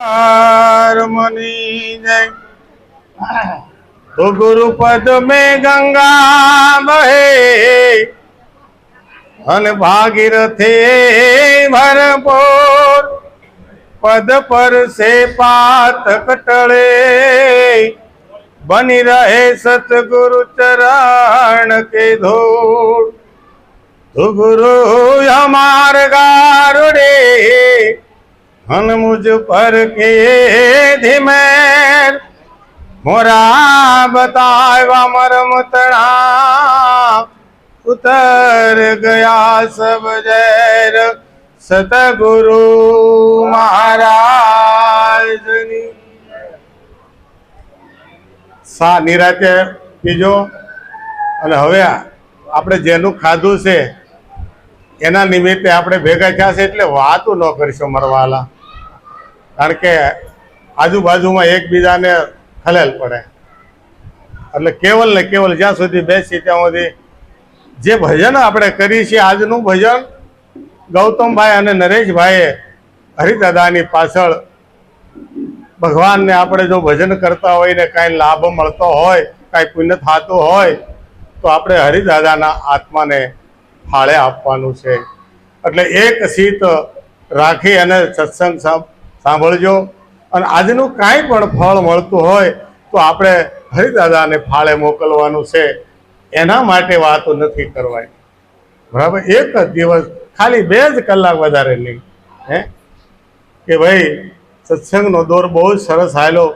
Money जय तो गुरुपद में गंगा बहे अन भागीरथे भरपूर पद पर से पातक टले बनी रहे सतगुरु चरण के धूल तो गुरु हमार गारुड़े हन मुझ पर के धीमेर मोरा बतावा मरम तड़ा उतर गया सब जैर सतगुरु महाराज सा निराते पीजो અને હવે આપણે જેનું ખાધું છે એના નિમિત્તે આપણે ભેગા થયા છે એટલે વાતો ન કરીશું મરવાલા, કારણ કે આજુબાજુમાં એકબીજાને ખલેલ પડે. એટલે કેવલ ને કેવલ જ્યાં સુધી બેસી ત્યાં સુધી જે ભજન આપણે કરીએ છીએ, આજનું ભજન ગૌતમભાઈ અને નરેશભાઈએ હરિદાદાની પાછળ ભગવાનને આપણે જો ભજન કરતા હોય ને કાંઈ લાભ મળતો હોય, કાંઈ પુણ્ય થતું હોય તો આપણે હરિદાદાના આત્માને ફાળે આપવાનું છે. એટલે એક સીત રાખી અને સત્સંગ સાંભળજો અને આજનું કાંઈ પણ ફળ મળતું હોય તો આપણે હરિદાદાને ફાળે મોકલવાનું છે. એના માટે વાતો નથી કરવાની, બરાબર? એક જ દિવસ ખાલી 2 જ કલાક, વધારે નહીં. કે ભાઈ સત્સંગનો દોર બહુ જ સરસ હાલ્યો,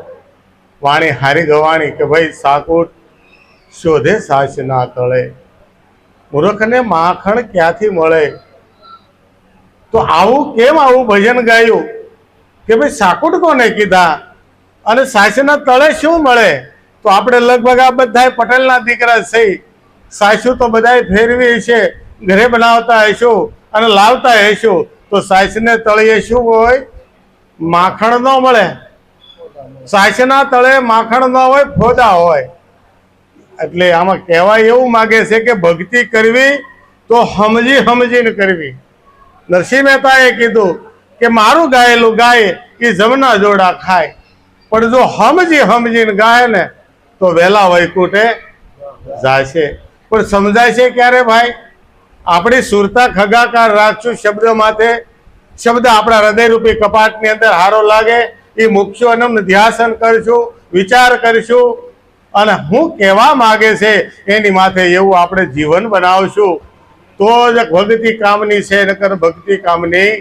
વાણી હારી ગવાણી કે ભાઈ સાકુટ શોધે સાચ ના તળે, મૂર્ખને માખણ ક્યાંથી મળે. તો આવું કેમ આવું ભજન ગાયું કે ભાઈ સાકુટ કોને કીધા અને સાચના તળે શું મળે? તો આપણે લગભગ આ બધા પટેલના દીકરા છે, સાસુ તો બધા ફેરવી છે, ઘરે બનાવતા હશું અને લાવતા હશું, તો સાસને તળિયે શું હોય? માખણ ન મળે. સાસના તળે માખણ ન હોય, ફોદા હોય. એટલે આમાં કહેવાય એવું માગે છે કે ભક્તિ કરવી તો સમજી સમજીને કરવી. નરસિંહ મહેતાએ કીધું કે મારું ગાયેલું ગાય એ જમના જોડા ખાય, પણ જો સમજી સમજીને ગાય ને તો વહેલા વૈકુંઠે જાશે. પણ સમજાય છે ક્યારે ભાઈ? આપણી સુરતા ખગાકાર રાખશું શબ્દ માથે, શબ્દ આપણા હૃદયરૂપી કપાટની અંદર હારો લાગે એ મૂકશું અને ધ્યાસન કરશું, વિચાર કરશું અને હું કહેવા માગે છે એની માથે એવું આપણે જીવન બનાવશું તો જ ભક્તિ કામની છે, નકર ભક્તિ કામની.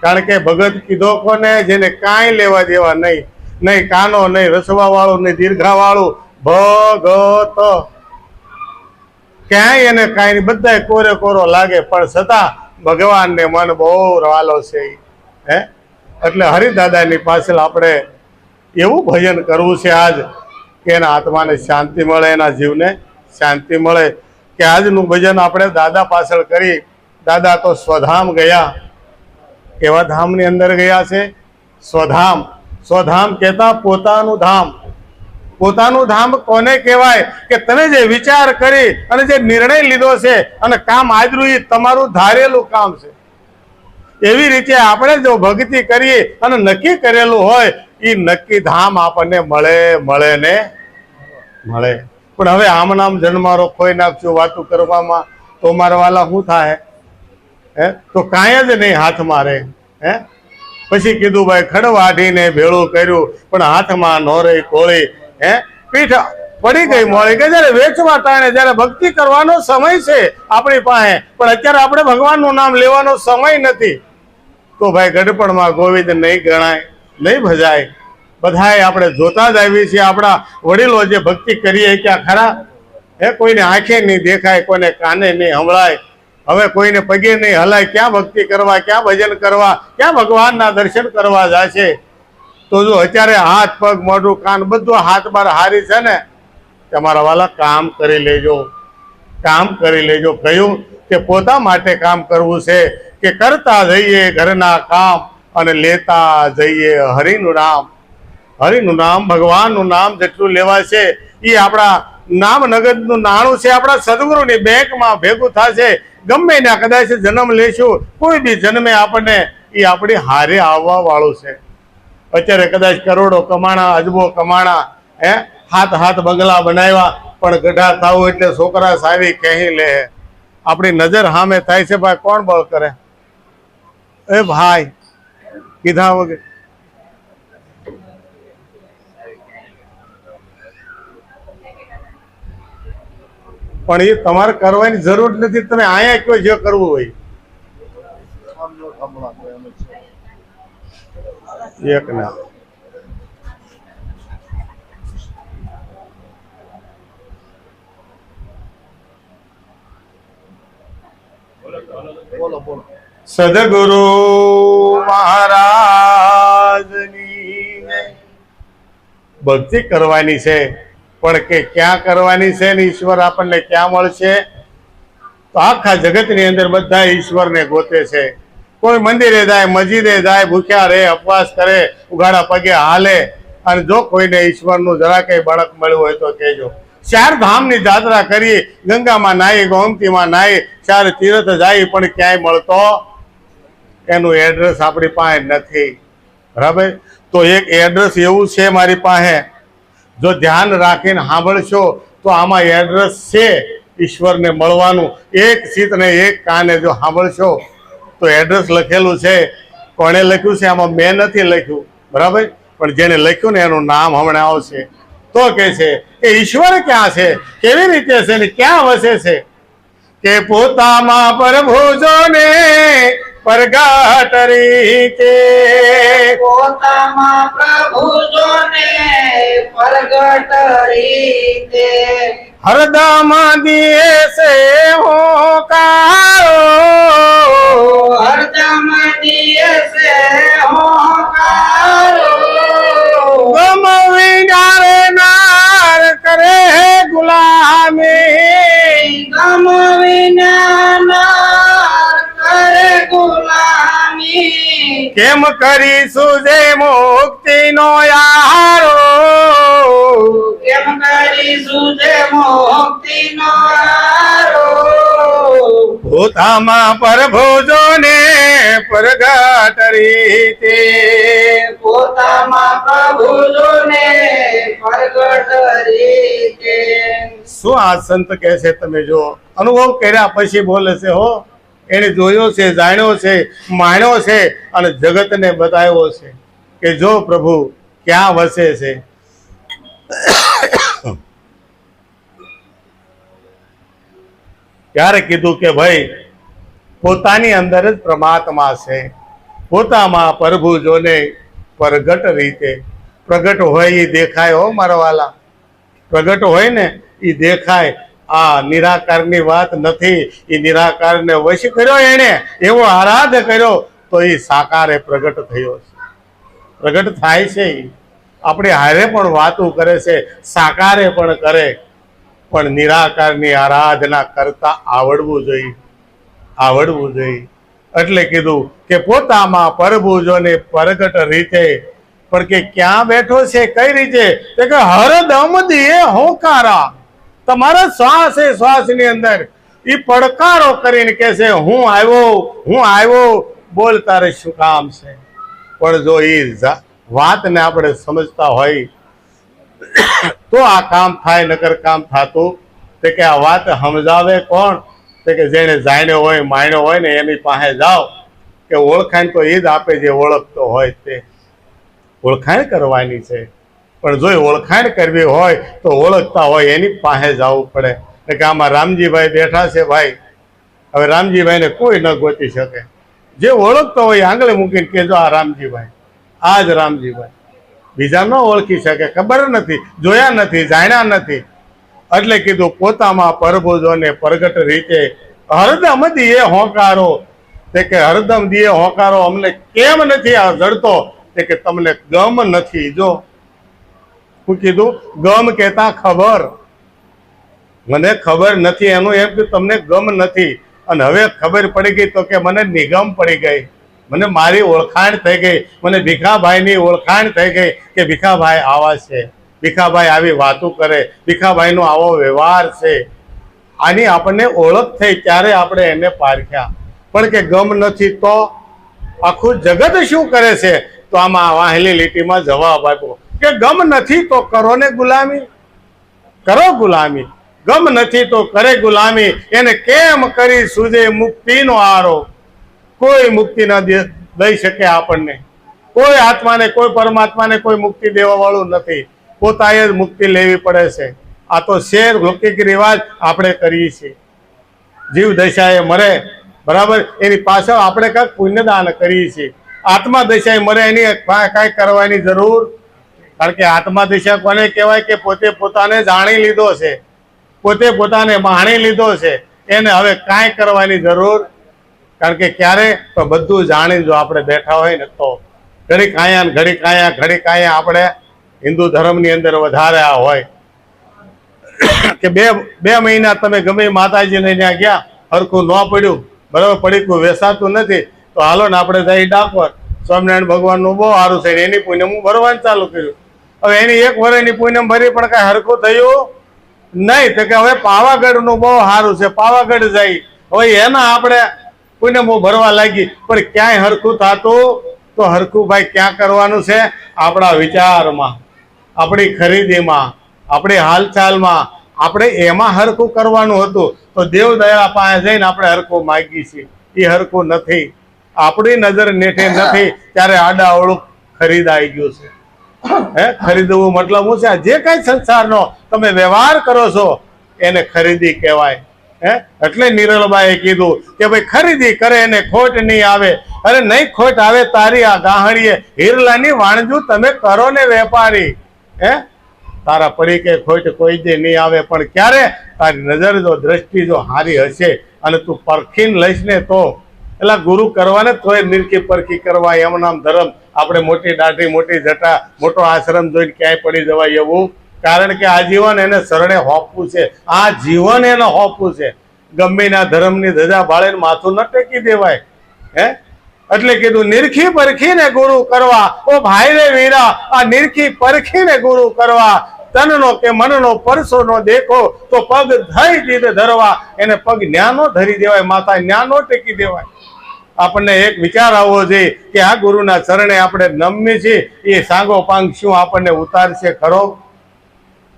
કારણ કે ભગત કીધો કોને? જેને કાંઈ લેવા દેવા નહીં, નહીં કાનો, નહીં રસવા વાળું, નહીં દીર્ઘા વાળું, ભગત ક્યાંય એને કાંઈ નહીં, બધા કોરે કોરો લાગે પણ છતાં ભગવાનને મન બહુ વાલો છે. એટલે હરિદાદાની પાછળ આપણે એવું ભજન કરવું છે આજ કે એના આત્માને શાંતિ મળે, એના જીવને શાંતિ મળે. કે આજનું ભજન આપણે દાદા પાછળ કરી. દાદા તો સ્વધામ ગયા. કેવા ધામની અંદર ગયા છે? સ્વધામ. સ્વધામ કહેતા પોતાનું ધામ. પોતાનું ધામ કોને કહેવાય? કે તમે જે વિચાર કરી અને જે નિર્ણય લીધો છે અને કામ આજરું એ તમારું ધારેલું કામ છે. એવી રીતે આપણે જો ભક્તિ કરીએ અને નક્કી કરેલું હોય એ નક્કી ધામ આપણને મળે ને મળે. પણ હવે આમ નામ જન્મારો ખોઈ નાખશું વાતું કરવામાં તો મારા વાલા શું થાય? તો કાંઈ જ નહીં હાથમાં રહે. પછી કીધું ભાઈ ખડવાઢીને ભેળું કર્યું પણ હાથમાં નો રહી કોળી. પીઠ પડી ગઈ મોળી. કે જયારે વેચવા ટાણે, જયારે ભક્તિ કરવાનો સમય છે આપણી પાસે, પણ અત્યારે આપણે ભગવાનનું નામ લેવાનો સમય નથી, તો ભાઈ ગડપણમાં ગોવિંદ નહીં ગણાય, નહીં ભજાય. બધાએ આપણે જોતા જ આવીએ છીએ. આપણા વડીલો જે ભક્તિ કરીએ ક્યાં ખરા? કોઈને આંખે નહીં દેખાય, કોઈને કાને નહીં સંભળાય, હવે કોઈને પગે નહીં હલાય. ક્યાં ભક્તિ કરવા, ક્યાં ભજન કરવા, ક્યાં ભગવાનના દર્શન કરવા જાય છે? તો જો અત્યારે હાથ પગ મોઢું કાન બધું હાથ બાર હારી છે ને, તમારા વાલા કામ કરી લેજો, કામ કરી લેજો. કહ્યું કે પોતા માટે કામ કરવું છે, કે કરતા જઈએ ઘરના કામ અને લેતા જઈએ હરિનું નામ. હરિનું નામ, ભગવાનનું નામ જેટલું લેવાય છે એ આપણા નામ નગદનું નાણું છે, આપણા સદગુરુની બેંકમાં ભેગું થશે. ગમે ના કદાચ જન્મ લેશું, કોઈ બી જન્મે આપણને એ આપણી હારે આવવા વાળું છે. અત્યારે કદાચ કરોડો કમાણા, અજબો કમાણા, હાથ હાથ બંગલા બનાવ્યા, પણ ગઢા થાવું એટલે છોકરા સાવી કહી લે. આપણી નજર સામે થાય છે ભાઈ, કોણ બળ કરે? એ ભાઈ કીધા વગર પણ એ તમારે કરવાની જરૂર નથી. તમે અહીંયા કયો જે કરવું હોય. એક ના સદગુરુ મહારાજની ભક્તિ કરવાની છે, પણ કે ક્યાં કરવાની છે ને ઈશ્વર આપણને ક્યાં મળશે? તો આખા જગતની અંદર બધા ઈશ્વરને ગોતે છે. કોઈ મંદિરે જાય, મસ્જિદે જાય, ભૂખ્યા રહે, ઉપવાસ કરે, ઉઘાડા પગે હાલે, અને જો કોઈને ઈશ્વરનું જરા કઈ બળક મળ્યું હોય તો કહેજો. 4 ધામની યાત્રા કરી, ગંગામાં નાહી, ગોમતીમાં નાહી, 4 તીર્થ જાય, પણ ક્યાંય મળતો એનું એડ્રેસ આપણી પાસે નથી. બરાબર? તો એક એડ્રેસ એવું છે મારી પાસે, જો ધ્યાન રાખીને સાંભળશો તો આમાં એડ્રેસ છે ઈશ્વરને મળવાનું. એક ચિત્ત ને એક કાને જો સાંભળશો તો એડ્રેસ લખેલું છે. કોણે લખ્યું છે આમાં? મેં નથી લખ્યું, બરાબર? પણ જેને લખ્યું ને એનું નામ હમણાં આવશે. તો કે છે કે ઈશ્વર ક્યાં છે, કેવી રીતે છે ને ક્યાં વસે છે? કે પોતામાં પ્રભુ જોને પ્રગટ રીતે, પોતામાં પ્રભુ જોને પ્રગટ રીતે, હરદમ દિએ છે હોકારો, હરદમ દિવસે હોકારો, ગમ વિનારે નાર કરે ગુલામી, ગમ વિના નાર કરે ગુલામી, કેમ કરીશું જે મુક્તિનો યારો, કેમ કરીશું જે મુક્તિનો આરો, પોતામાં પ્રભુ જોને પ્રગટ રીતે. પોતામાં પ્રભુ જોને પ્રગટ રીતે. શું આ સંત કહે છે? તમે જો અનુભવ કર્યા પછી બોલે છે હો. એને જોયો છે, જાણ્યો છે, માણ્યો છે, અને જગતને બતાવ્યો છે કે જો પ્રભુ ક્યાં વસે છે. ત્યારે કીધું કે ભાઈ પોતાની અંદર જ પરમાત્મા છે, પોતામાં પ્રભુ જોને પ્રગટ રીતે. પ્રગટ હોય એ દેખાય હો મારા વાલા, પ્રગટ હોય ને એ દેખાય. આ નિરાકારની વાત નથી. એ નિરાકારને વશ કર્યો, એને એવો આરાધ કર્યો તો એ સાકારે પ્રગટ થયો છે. પ્રગટ થાય છે. આપણે હારે પણ વાતો કરે છે, સાકારે પણ કરે, પણ નિરાકારની આરાધના કરતા આવડવું જોઈએ, આવડવું જોઈએ. એટલે કીધું કે પોતામાં પ્રભુ જોને પ્રગટ રીતે. પણ કે ક્યાં બેઠો છે, કઈ રીતે? કે હરદમ દિએ હોકારા. તમારા શ્વાસ એ શ્વાસની અંદર એ પડકારો કરીને કે છે હું આવ્યો, હું આવ્યો. બોલ તારે શું કામ છે? પણ જો એ વાતને આપણે સમજતા હોય તો આ કામ થાય, નકર કામ થતું. તે કે આ વાત સમજાવે કોણ? તે કે જેને જાણ્યો હોય, માણ્યો હોય ને એની પાસે જાઓ. કે ઓળખાણ તો એ જ આપે જે ઓળખતો હોય તે. ઓળખાણ કરવાની છે, પણ જો ઓળખાણ કરવી હોય તો ઓળખતા હોય એની પાસે જવું પડે. કે આમાં રામજીભાઈ બેઠા છે ભાઈ. હવે રામજીભાઈને કોઈ ન ગોતી શકે. જે ઓળખતો હોય આંગળે મૂકીને કહેજો આ રામજીભાઈ, આ જ રામજીભાઈ. બીજા ન ઓળખી શકે, ખબર નથી, જોયા નથી, જાણ્યા નથી. એટલે કીધું પોતામાં પ્રભુ જોને પ્રગટ રીતે. હરદમ દિએ હોકારો. તે કે હરદમ દિએ હોકારો અમને કેમ નથી આ જડતો? તે કે તમને ગમ નથી. જો હું કીધું, ગમ કહેતા ખબર, મને ખબર નથી એનું એમ કે તમને ગમ નથી. અને હવે ખબર પડી ગઈ તો કે મને નિગમ પડી ગઈ, મને મારી ઓળખાણ થઈ ગઈ, મને ભીખાભાઈની ઓળખાણ થઈ ગઈ કે ભીખાભાઈ આવા છે, ભીખાભાઈ આવી વાતો કરે, ભીખાભાઈનો આવો વ્યવહાર છે. આની આપણને ઓળખ થઈ ત્યારે આપણે એને પારખ્યા. પણ કે ગમ નથી તો આખું જગત શું કરે છે? તો તો આમાં વાહેલી લીટીમાં જવાબ આપ્યો કે ગમ નથી તો કરો ને ગુલામી, કરો ગુલામી. ગમ નથી તો કરે ગુલામી, એને કેમ કરી સૂજે મુક્તિનો આરો. કોઈ મુક્તિ ન દઈ શકે આપણને, કોઈ આત્માને, કોઈ પરમાત્માને કોઈ મુક્તિ દેવા વાળું નથી. પોતાએ જ મુક્તિ લેવી પડે છે. આ તો શેર લૌકિક રિવાજ આપણે કરીએ છીએ. જીવ દશાએ મરે, બરાબર, એની પાછળ આપણે કાંઈક પુણ્યદાન કરીએ છીએ. આત્મા દશાએ મરે એની કાંઈ કરવાની જરૂર, કારણ કે આત્મા દશા કોને કહેવાય કે પોતે પોતાને જાણી લીધો છે, પોતે પોતાને માણી લીધો છે. એને હવે કાંઈ કરવાની જરૂર, કારણ કે ક્યારે તો બધું જાણી જો આપણે બેઠા હોય ને તો ઘડીક આયા ઘડીક આયા ઘડીક આયા. આપણે હિન્દુ ધર્મની અંદર વધારે આ હોય કે બે મહિના તમે ગમે માતાજીને ત્યાં ગયા, હરખું ન પડ્યું, બરાબર, પડીકું વેસાતું નથી, તો હાલો ને આપણે જઈ ડાકોર. સ્વામિનારાયણ ભગવાનનું બહુ સારું છે, એની પુણ્ય હું ભરવાનું ચાલુ કર્યું. હવે એની એક વર્ષની પુણ્ય ભરી પણ કાંઈ હરખું થયું નહીં. તો કે હવે પાવાગઢનું બહુ સારું છે, પાવાગઢ જાય. હવે એના આપણે પુણ્ય ભરવા લાગી, પણ ક્યાંય હરખું થતું તો હરખું ભાઈ ક્યાં કરવાનું છે? આપણા વિચારમાં, આપણી ખરીદીમાં, આપણી હાલચાલમાં, આપણે એમાં હરખું કરવાનું હતું. તો દેવ દયા પાસે જઈને આપણે હરખું માગીએ છીએ, એ હરખું નથી. આપણી નજર નેઠે નથી ત્યારે આડાઅવળું ખરીદાઈ ગયું છે. ખરીદવું મતલબ શું છે? જે કઈ સંસારનો તમે વ્યવહાર કરો છો એને ખરીદી કહેવાય. એટલે નિરલબાએ કીધું કે ભાઈ ખરીદી કરે એને ખોટ નહીં આવે. અરે નહીં ખોટ આવે તારી આ ગાહડીએ, હિરલાની વાણજુ તમે કરો ને વેપારી. તારા પડીકે ખોટ કોઈ દે નહીં આવે, પણ ક્યારે? તારી નજર જો, દ્રષ્ટિ જો હારી હશે અને તું પરખીને લઈશ ને તો. એટલે ગુરુ કરવાને તોય નિરખી પરખી કરવા. એમ નામ ધર્મ. આપણે મોટી દાઢી, મોટી જટા, મોટો આશ્રમ જોઈને ક્યાંય પડી જવાય એવું, કારણ કે આ જીવન એને શરણે હોપવું છે. આ જીવન એને હોપવું છે. ગમેના ધર્મની ધજા બાળીને માથું ન ટેકી દેવાય. એટલે કીધું નિરખી પરખીને ગુરુ કરવા. ઓ ભાઈ રે વીરા, આ નિરખી પરખીને ગુરુ કરવા. તનનો કે મનનો પરસો નો દેખો તો પગ ધઈ દીધ ધરવા. એને પગ ન્યાનો ધરી દેવાય, માથા ન્યાનો ટેકી દેવાય. આપણને એક વિચાર આવવો જોઈએ કે આ ગુરુના ચરણે આપણે નમીએ છીએ, એ સાંગો પાંગ શું આપણને ઉતારશે ખરો?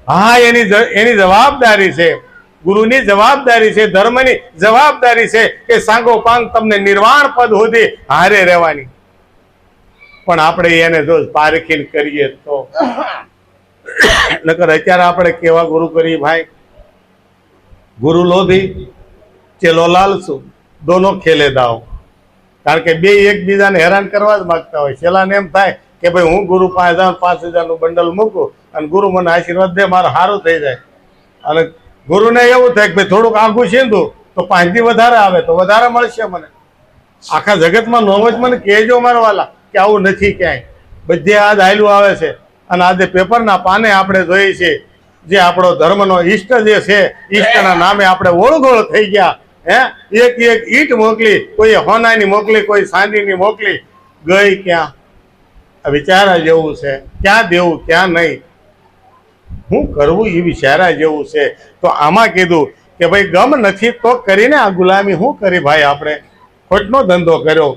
હા, એની જવાબદારી છે, ગુરુની જવાબદારી છે, ધર્મની જવાબદારી છે કે સાંગો પાંગ તમને નિર્વાણ પદ સુધી હારે રહેવાની. પણ આપણે એને જો પારખીને કરીએ તો, નકર અત્યારે આપણે કેવા ગુરુ કરીએ ભાઈ? ગુરુ લોભી, ચેલો લાલસુ, દોનો ખેલે દાવ. કારણ કે બે એકબીજાને હેરાન કરવા જ માંગતા હોય. છેલ્લાને એમ થાય કે ભાઈ હું ગુરુ પાસે જાઉં, 5,000નું બંડલ મૂકું અને ગુરુ મને આશીર્વાદ દે, મારું સારું થઈ જાય. અને ગુરુને એવું થાય કે ભાઈ થોડુંક આઘું છીંધું તો 5 દી વધારે આવે તો વધારે મળશે મને. આખા જગતમાં નોમ જ મને કહેજો મારા વાલા કે આવું નથી ક્યાંય. બધે આજ હાયલું આવે છે. અને આજે પેપરના પાને આપણે જોઈએ છીએ જે આપણો ધર્મનો ઈષ્ટ જે છે, ઈષ્ટના નામે આપણે ઓળઘોળ થઈ ગયા. એક ઈંટ મોકલી, કોઈ હોનાની મોકલી, કોઈ ચાંદીની મોકલી, ગઈ ક્યાં? વિચારા જેવું છે. ક્યાં દેવું ક્યાં નહીં, શું કરવું એ વિચારા જેવું છે. તો આમાં કીધું કે ભાઈ ગમ નથી તો કરીને આ ગુલામી શું કરી ભાઈ? આપણે ખોટનો ધંધો કર્યો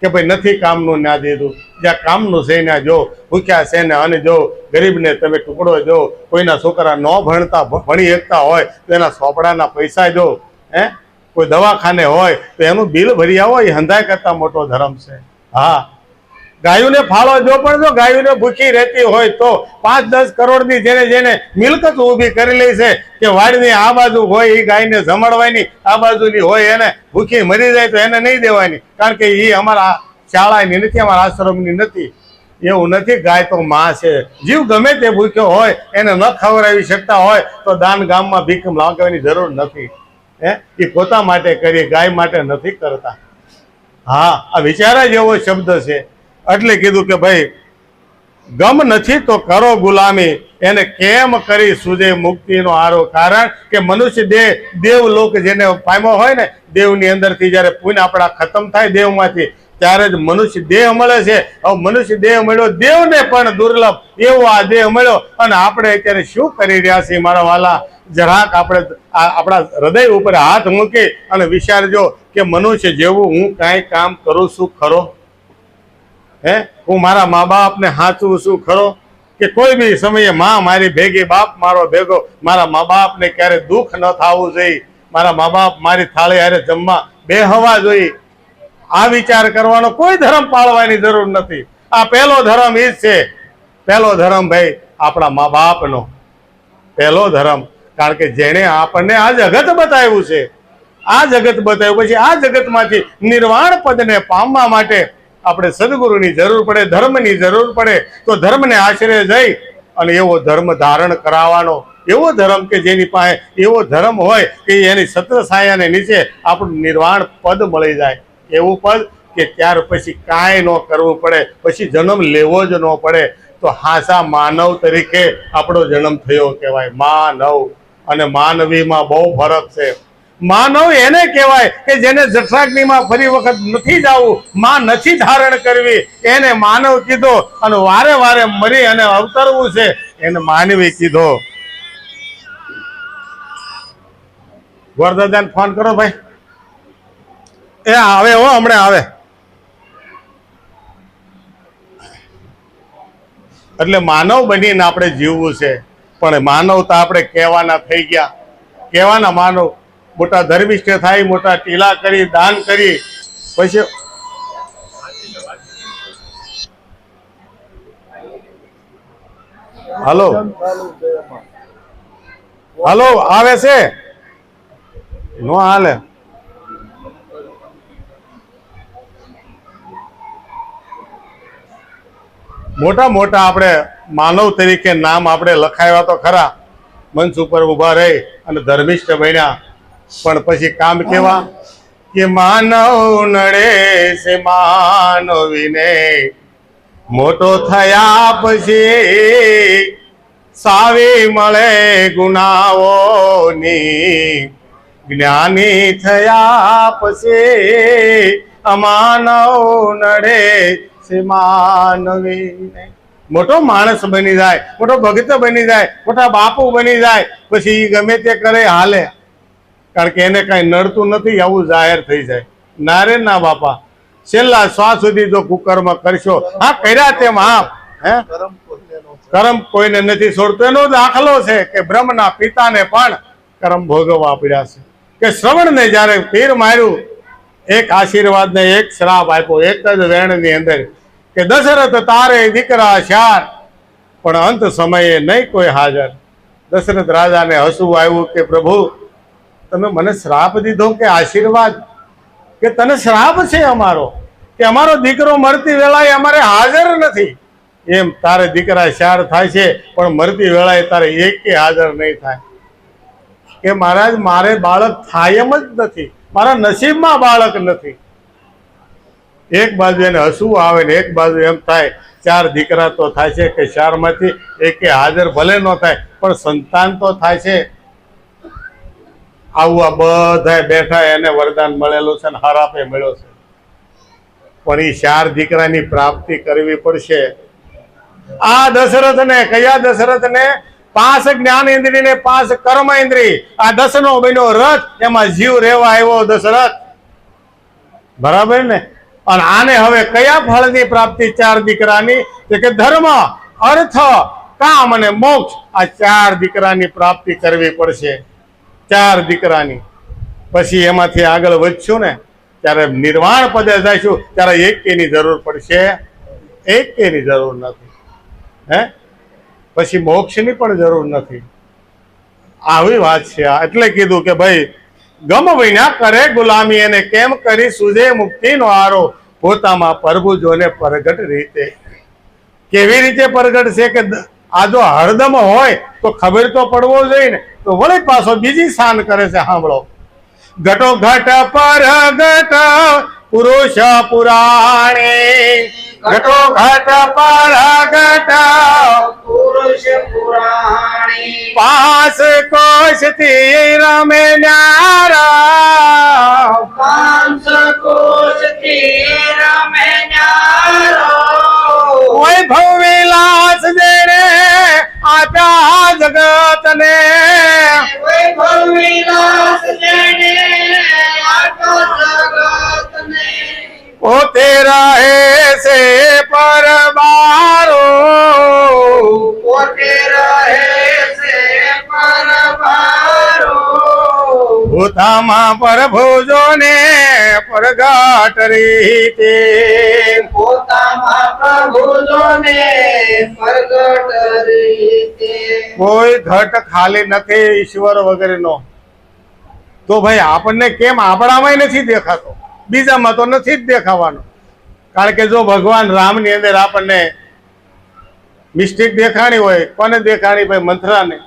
કે ભાઈ નથી કામનું ના દીધું. જ્યાં કામનું છે ને જો, ભૂખ્યા છે ને અને જો, ગરીબને તમે ટુકડો જો, કોઈના છોકરા ન ભણી શકતા હોય તો એના ચોપડાના પૈસા જો, કોઈ દવાખાને હોય તો એનું બિલ ભરી આવો, એ હંધાય કરતા મોટો ધર્મ છે. હા, ગાયોને ફાળો જો, પણ જો ગાયોને ભૂખી રહેતી હોય તો 5-10 કરોડની જેને મિલકત ઊભી કરી લે છે કે વાડીની આ બાજુ હોય એ ગાયને જમાડવાની, આ બાજુની હોય એને ભૂખી મરી જાય તો એને નહીં દેવાની, કારણ કે એ અમારા શાળાની નથી, અમારા આશ્રમની નથી. એવું નથી. ગાય તો માં છે. જીવ ગમે તે ભૂખ્યો હોય એને ન ખવડાવી શકતા હોય તો દાન ગામમાં ભીખ માંગવાની જરૂર નથી. એ પોતા માટે કરીએ, ગાય માટે નથી કરતા. હા, આ વિચારા જેવો શબ્દ છે. એટલે કીધું કે ભાઈ ગમ નથી તો કરો ગુલામી, એને કેમ કરી સૂજે મુક્તિનો આરો. કારણ કે મનુષ્ય દેવલોક જેને પામ્યો હોય ને, દેવની અંદરથી જ્યારે પુણ્ય આપણા ખતમ થાય દેવમાંથી, ત્યારે જ મનુષ્ય દેહ મળે છે. હવે મનુષ્ય દેહ મળ્યો, દેવને પણ દુર્લભ એવો આ દેહ મળ્યો. અને આપણે અત્યારે શું કરી રહ્યા છીએ મારા વાલા? જરાક આપણે આપણા હૃદય ઉપર હાથ મૂકી અને વિચારજો કે મનુષ્ય જેવું હું કાંઈ કામ કરું છું ખરો? હે હું મારા મા બાપને સાચું છું ખરો? કે કોઈ બી સમયે માં મારી ભેગી, બાપ મારો ભેગો? મારા મા બાપને ક્યારે દુઃખ ન થવું જોઈએ, મારા મા બાપ મારી થાળી હારે જમવા બેહવા જોઈએ. આ વિચાર કરવાનો કોઈ ધર્મ પાળવાની જરૂર નથી. આ પહેલો ધર્મ એ જ છે. પહેલો ધર્મ ભાઈ આપણા મા બાપનો પહેલો ધર્મ. કારણ કે જેણે આપણને આ જગત બતાવ્યું છે, આ જગત બતાવ્યું, પછી આ જગતમાંથી નિર્વાણ પદને પામવા માટે આપણે સદગુરુની જરૂર પડે, ધર્મની જરૂર પડે. તો ધર્મને આશરે જઈ અને એવો ધર્મ ધારણ કરાવવાનો, એવો ધર્મ કે જેની પાસે એવો ધર્મ હોય કે એની છત્ર છાયાને નીચે આપણું નિર્વાણ પદ મળી જાય. એવું પદ કે ત્યાર પછી કાંઈ ન કરવું પડે, પછી જન્મ લેવો જ ન પડે. તો હાસા માનવ તરીકે આપણો જન્મ થયો કહેવાય. માનવ અને માનવીમાં બહુ ફરક છે. માનવ એને કહેવાય કે જેને જઠરાગ્નિમાં ફરી વખત નથી જવું, માં નથી ધારણ કરવી, એને માનવ કીધો. અને વારે વારે મરી અને અવતરવું છે એને માનવી કીધો. ગોરદાદાને ફોન કરો ભાઈ, એ આવે હો, હમણાં આવે. એટલે માનવ બનીને આપણે જીવવું છે. પણ માનવતા આપણે કહેવાના થઈ ગયા, કહેવાના માનવ. મોટા ધર્મિષ્ઠ થાય, મોટા ટીલા કરી, દાન કરી, પછી હલો હલો આવે છે નો હાલે. મોટા મોટા આપણે માનવ તરીકે નામ આપણે લખાવ્યા તો ખરા, મંચ ઉપર ઊભા રહી અને ધર્મિષ્ઠ બન્યા. પણ પછી કામ કેવા કે માનવ નડે છે માનવીને, મોટો થયા પછી સાવી મળે ગુનાઓની, જ્ઞાની થયા પછી અમાનવ નડે છે માનવીને. મોટો માણસ બની જાય, મોટો ભગત બની જાય, મોટા બાપુ બની જાય, પછી ગમે તે કરે હાલે. કારણ કે એને કઈ નડતું નથી, આવું જાહેર થઈ જાય. ના રે ના બાપા, છેલ્લા શ્વાસ સુધી જો કુકર્મ કરશો, હા કર્યા તેમ આપ, હે કર્મ કોઈને નથી છોડતો. એનો દાખલો છે કે બ્રહ્મના પિતાને પણ કર્મ ભોગવવા પડ્યા છે. કે શ્રવણને જયારે તીર માર્યું, એક આશીર્વાદ ને એક શ્રાપ આપ્યો એક જ વેણની અંદર, કે દશરથ તારે દીકરા 4 પણ અંત સમયે નહીં કોઈ હાજર. દશરથ રાજાને હસવું આવ્યું કે પ્રભુ તમે મને શ્રાપ દીધો કે આશીર્વાદ? કે તને શ્રાપ છે અમારો, કે અમારો દીકરો મરતી વેળાએ અમારે હાજર નથી. એમ તારે દીકરા 4 થાય છે પણ મરતી વેળાએ તારે એકે હાજર નહીં થાય. કે મહારાજ મારે બાળક થાય એમ જ નથી, મારા નસીબમાં બાળક નથી. એક બાજુ એને હસવું આવે ને એક બાજુ એમ થાય 4 દીકરા તો થાય છે કે 4 માંથી એકે હાજર ભલે ન થાય પણ સંતાન તો થાય છે. આવું આ બધા બેઠા એને વરદાન મળેલું છે ને હરાપે મળ્યો છે. પણ એ 4 દીકરાની પ્રાપ્તિ કરવી પડશે. આ દશરથને, કયા દશરથને? 5 જ્ઞાન ઇન્દ્રિય ને 5 કર્મ ઇન્દ્રિય, આ 10નો બન્યો રથ, એમાં જીવ રહેવા આવ્યો દશરથ. બરાબર ને? અને આને હવે કયા ફળની પ્રાપ્તિ 4 દીકરાની? કે ધર્મ, અર્થ, કામ અને મોક્ષ. આ 4 દીકરાની પ્રાપ્તિ કરવી પડશે. 4 દીકરાની. પછી એમાંથી આગળ વધશું ને ત્યારે નિર્વાણ પદે જઈશું ત્યારે એકેની જરૂર પડશે, એકેની જરૂર નથી. હે પછી મોક્ષની પણ જરૂર નથી. આવી વાત છે આ. એટલે કીધું કે ભાઈ ગમ વિના કરે ગુલામી, એને કેમ કરી સુજે મુક્તિનો આરો, પોતામાં પ્રભુ જોને પ્રગટ રીતે. કેવી રીતે પ્રગટ છે? કે આ જો હરદમ હોય તો ખબર તો પડવો જોઈએ ને. તો વળી પાછો બીજી શાન કરે છે, સાંભળો. ઘટો ઘટ પરગટ પુરુષ પુરાણી, ઘટો ઘટ પરગટ પુરુષ પુરાણી, 5 કોશથી રમે ન્યારા, 5 કોશથી રમે ન્યારો, વૈભવ વિલાસ જેને આપ્યા જગતને, વૈભવ વિલાસ જેને આપ્યો જગતને, પોતે રહે છે પરબારો પોતે રહે છે પરબારો ભૂતામાં પ્રભુજો ને પ્રગટ રીતે પોતામાં પ્રભુજોને પ્રગટ રીતે કોઈ ઘટ ખાલી નથી ઈશ્વર વગરનો. તો ભાઈ આપણને કેમ આપણામાં નથી દેખાતો, બીજામાં તો નથી જ દેખાવાનો. કારણ કે જો ભગવાન રામની અંદર આપણને મિસ્ટેક દેખાણી હોય, કોને દેખાણી? ભાઈ મંથરાને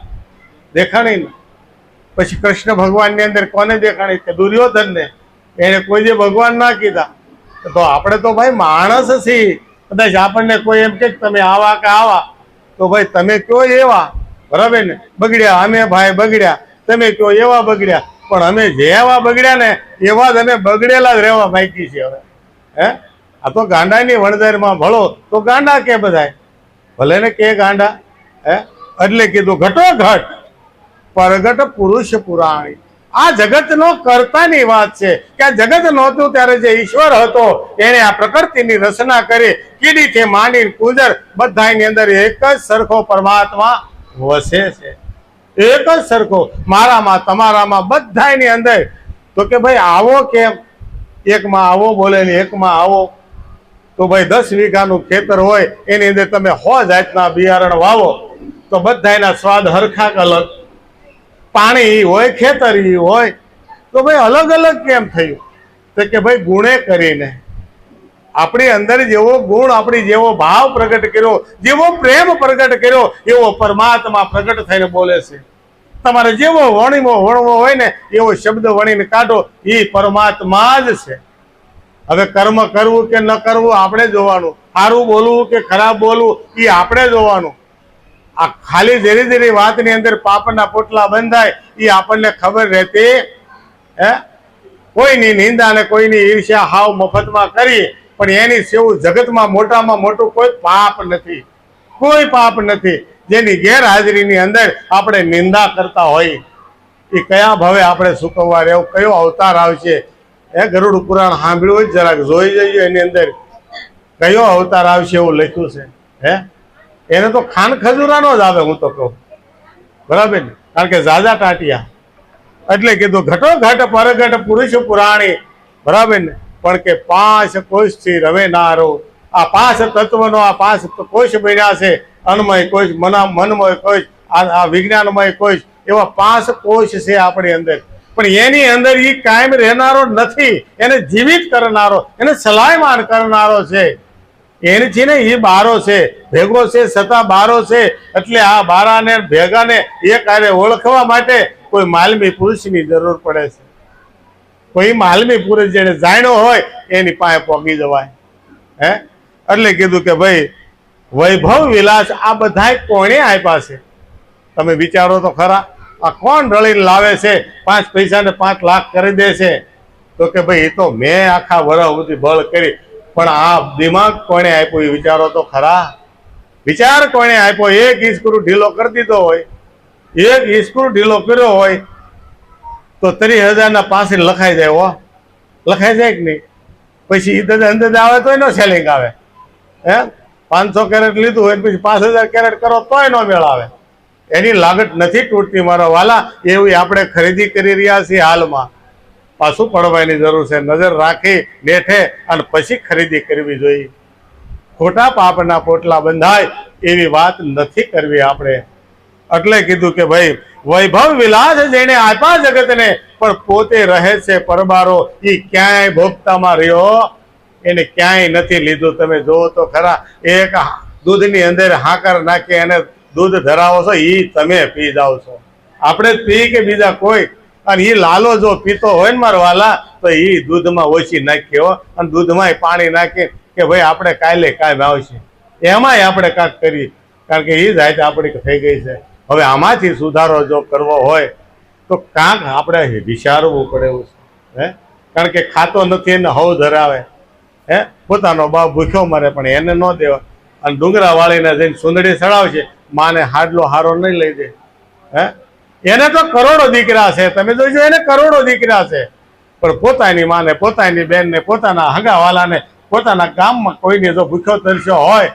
દેખાણી ને. પછી કૃષ્ણ ભગવાનની અંદર કોને દેખાણી? કે દુર્યોધનને. એને કોઈ જે ભગવાન ના કીધા. તો આપણે તો ભાઈ માણસ છીએ. કદાચ આપણને કોઈ એમ કે તમે આવા કે આવા, તો ભાઈ તમે કયો એવા, બરાબર ને? બગડ્યા અમે ભાઈ બગડ્યા, તમે કયો એવા બગડ્યા. પણ અમે જેવા બગડ્યા ને એવા જ અમે બગડેલા જ રહેવા બાકી છે હવે. હે આ તો ગાંડાની વણઝારમાં ભળો તો ગાંડા કે બધાય, ભલે ને કે ગાંડા. હે એટલે કીધું ઘટો ઘટ પરગટ પુરુષ પુરાણી. આ જગતનો કર્તાની વાત છે કે આ જગત નહોતું ત્યારે જે ઈશ્વર હતો એને આ પ્રકૃતિની રચના કરી. કીડીથી માંડી કુંજર બધાની અંદર એક જ સરખો પરમાત્મા વસે છે. એક જ સરખો મારામાં તમારામાં બધાની અંદર. તો કે ભાઈ આવો કેમ? એકમાં આવો બોલે ને એકમાં આવો. તો ભાઈ 10 વીઘાનું ખેતર હોય એની અંદર તમે 100 જાતના બિયારણ વાવો તો બધાના સ્વાદ હરખા અલગ. પાણી હોય, ખેતર હોય, તો ભાઈ અલગ અલગ કેમ થયું? તો કે ભાઈ ગુણે કરીને આપણી અંદર જેવો ગુણ, આપણી જેવો ભાવ પ્રગટ કર્યો, જેવો પ્રેમ પ્રગટ કર્યો, એવો પરમાત્મા પ્રગટ થઈને બોલે છે. તમારે જેવો વણવો હોય ને એવો શબ્દ વણીને કાઢો, એ પરમાત્મા જ છે. હવે કર્મ કરવું કે ન કરવું આપણે જોવાનું, સારું બોલવું કે ખરાબ બોલવું એ આપણે જોવાનું. આ ખાલી ધીરે ધીરે વાતની અંદર પાપના પોટલા બંધાય એ આપણને ખબર રહેતી હે? કોઈની નિંદા ને કોઈની ઈર્ષ્યા હાવ મફતમાં કરીએ, પણ એની સેવું જગતમાં મોટામાં મોટું કોઈ પાપ નથી. કોઈ પાપ નથી. જેની ગેરહાજરીની અંદર આપણે નિંદા કરતા હોય એ કયા ભાવે આપણે સુકવવા રહેવું, કયો અવતાર આવશે? એ ગરુડ પુરાણ સાંભળ્યું હોય જરાક જોઈ જઈએ, એની અંદર કયો અવતાર આવશે એવું લખ્યું છે. હે એને તો ખાન ખજૂરાનો જ આવે, હું તો કહું, બરાબર ને? કારણ કે ઝાઝા ટાટિયા. એટલે કીધું ઘટો ઘટ પરગટ પુરુષ પુરાણી, બરાબર ને? પણ કે 5 કોષથી રવે નારો. આ 5 તત્વનો આ 5 કોષ બન્યા છે. અન્નમય કોષ, મનમય કોષ, આ વિજ્ઞાનમય કોષ, એવા 5 કોષ છે આપણી અંદર. પણ એની અંદર એ કાયમ રહેનારો નથી, એને જીવિત કરનારો, એને સલાયમાન કરનારો છે. એની છે ને એ બારો છે, ભેગો છે છતાં બારો છે. એટલે આ બારાને ભેગાને એક હારે ઓળખવા માટે કોઈ માલમી પુરુષની જરૂર પડે છે. કોઈ માલમી પુરુષ જેને જાણ્યો હોય એની પાસે પહોંચી જવાય. હે એટલે કીધું કે ભાઈ વૈભવ વિલાસ આ બધા કોણે આપ્યા છે? તમે વિચારો તો ખરા. આ કોણ રળીને લાવે છે? 5 પૈસાને 5 લાખ કરી દે છે. તો કે ભાઈ એ તો મેં આખા વર્ષ સુધી બળ કરી, પણ આ દિમાગ કોણે આપ્યો એ વિચારો તો ખરા. વિચાર કોણે આપ્યો? એક ઈસ્ક્રૂ ઢીલો કરી દીધો હોય, એક ઈસ્ક્રૂ ઢીલો કર્યો હોય તો 30,000ના 5 લખાઈ જાય. હો લખાઈ જાય કે નહીં? પછી અંદર આવે તોય નો સેલિંગ આવે. હે 500 કેરેટ લીધું હોય પછી 5,000 કેરેટ કરો તોય નો મેળ આવે. એની લાગત નથી તૂટતી મારા વાલા. એવી આપણે ખરીદી કરી રહ્યા છીએ હાલમાં. પાછું પડવાની જરૂર છે. નજર રાખી બેઠે અને પછી ખરીદી કરવી જોઈએ. ખોટા પાપના પોટલા બંધાય એવી વાત નથી કરવી આપણે. એટલે કીધું કે ભાઈ વૈભવ વિલાસ જેને આપ્યા જગતને, પણ પોતે રહે છે પરબારો. એ ક્યાંય ભોગતામાં રહ્યો, એને ક્યાંય નથી લીધું. તમે જોવો તો ખરા, એક દૂધની અંદર હાકર નાખી એને દૂધ ધરાવો છો, એ તમે પી જાઓ છો. આપણે જ પી કે બીજા કોઈ? અને એ લાલો જો પીતો હોય ને મારા વાલા, તો એ દૂધમાં ઓછી નાખ્યો અને દૂધમાં પાણી નાખી કે ભાઈ આપણે કાલે કાંઈ આવશે, એમાંય આપણે કાંઈક કરીએ. કારણ કે એ જાત આપણી થઈ ગઈ છે. હવે આમાંથી સુધારો જો કરવો હોય તો કાંક આપણે વિચારવું પડે એવું છે. હે કારણ કે ખાતો નથી એને હવ ધરાવે. હે પોતાનો બાપ ભૂખ્યો મરે પણ એને ન દેવા. અને ડુંગરા વાળીને જઈને સુંદડી ચડાવશે, માને હાડલો હારો નહીં લઈ દે. હે એને તો કરોડો દીકરા છે, તમે જોઈજો એને કરોડો દીકરા છે, પણ પોતાની માને, પોતાની બેનને, પોતાના હગાવાલાને પોતાના ગામમાં કોઈને જો ભૂખ્યો તરસ્યો હોય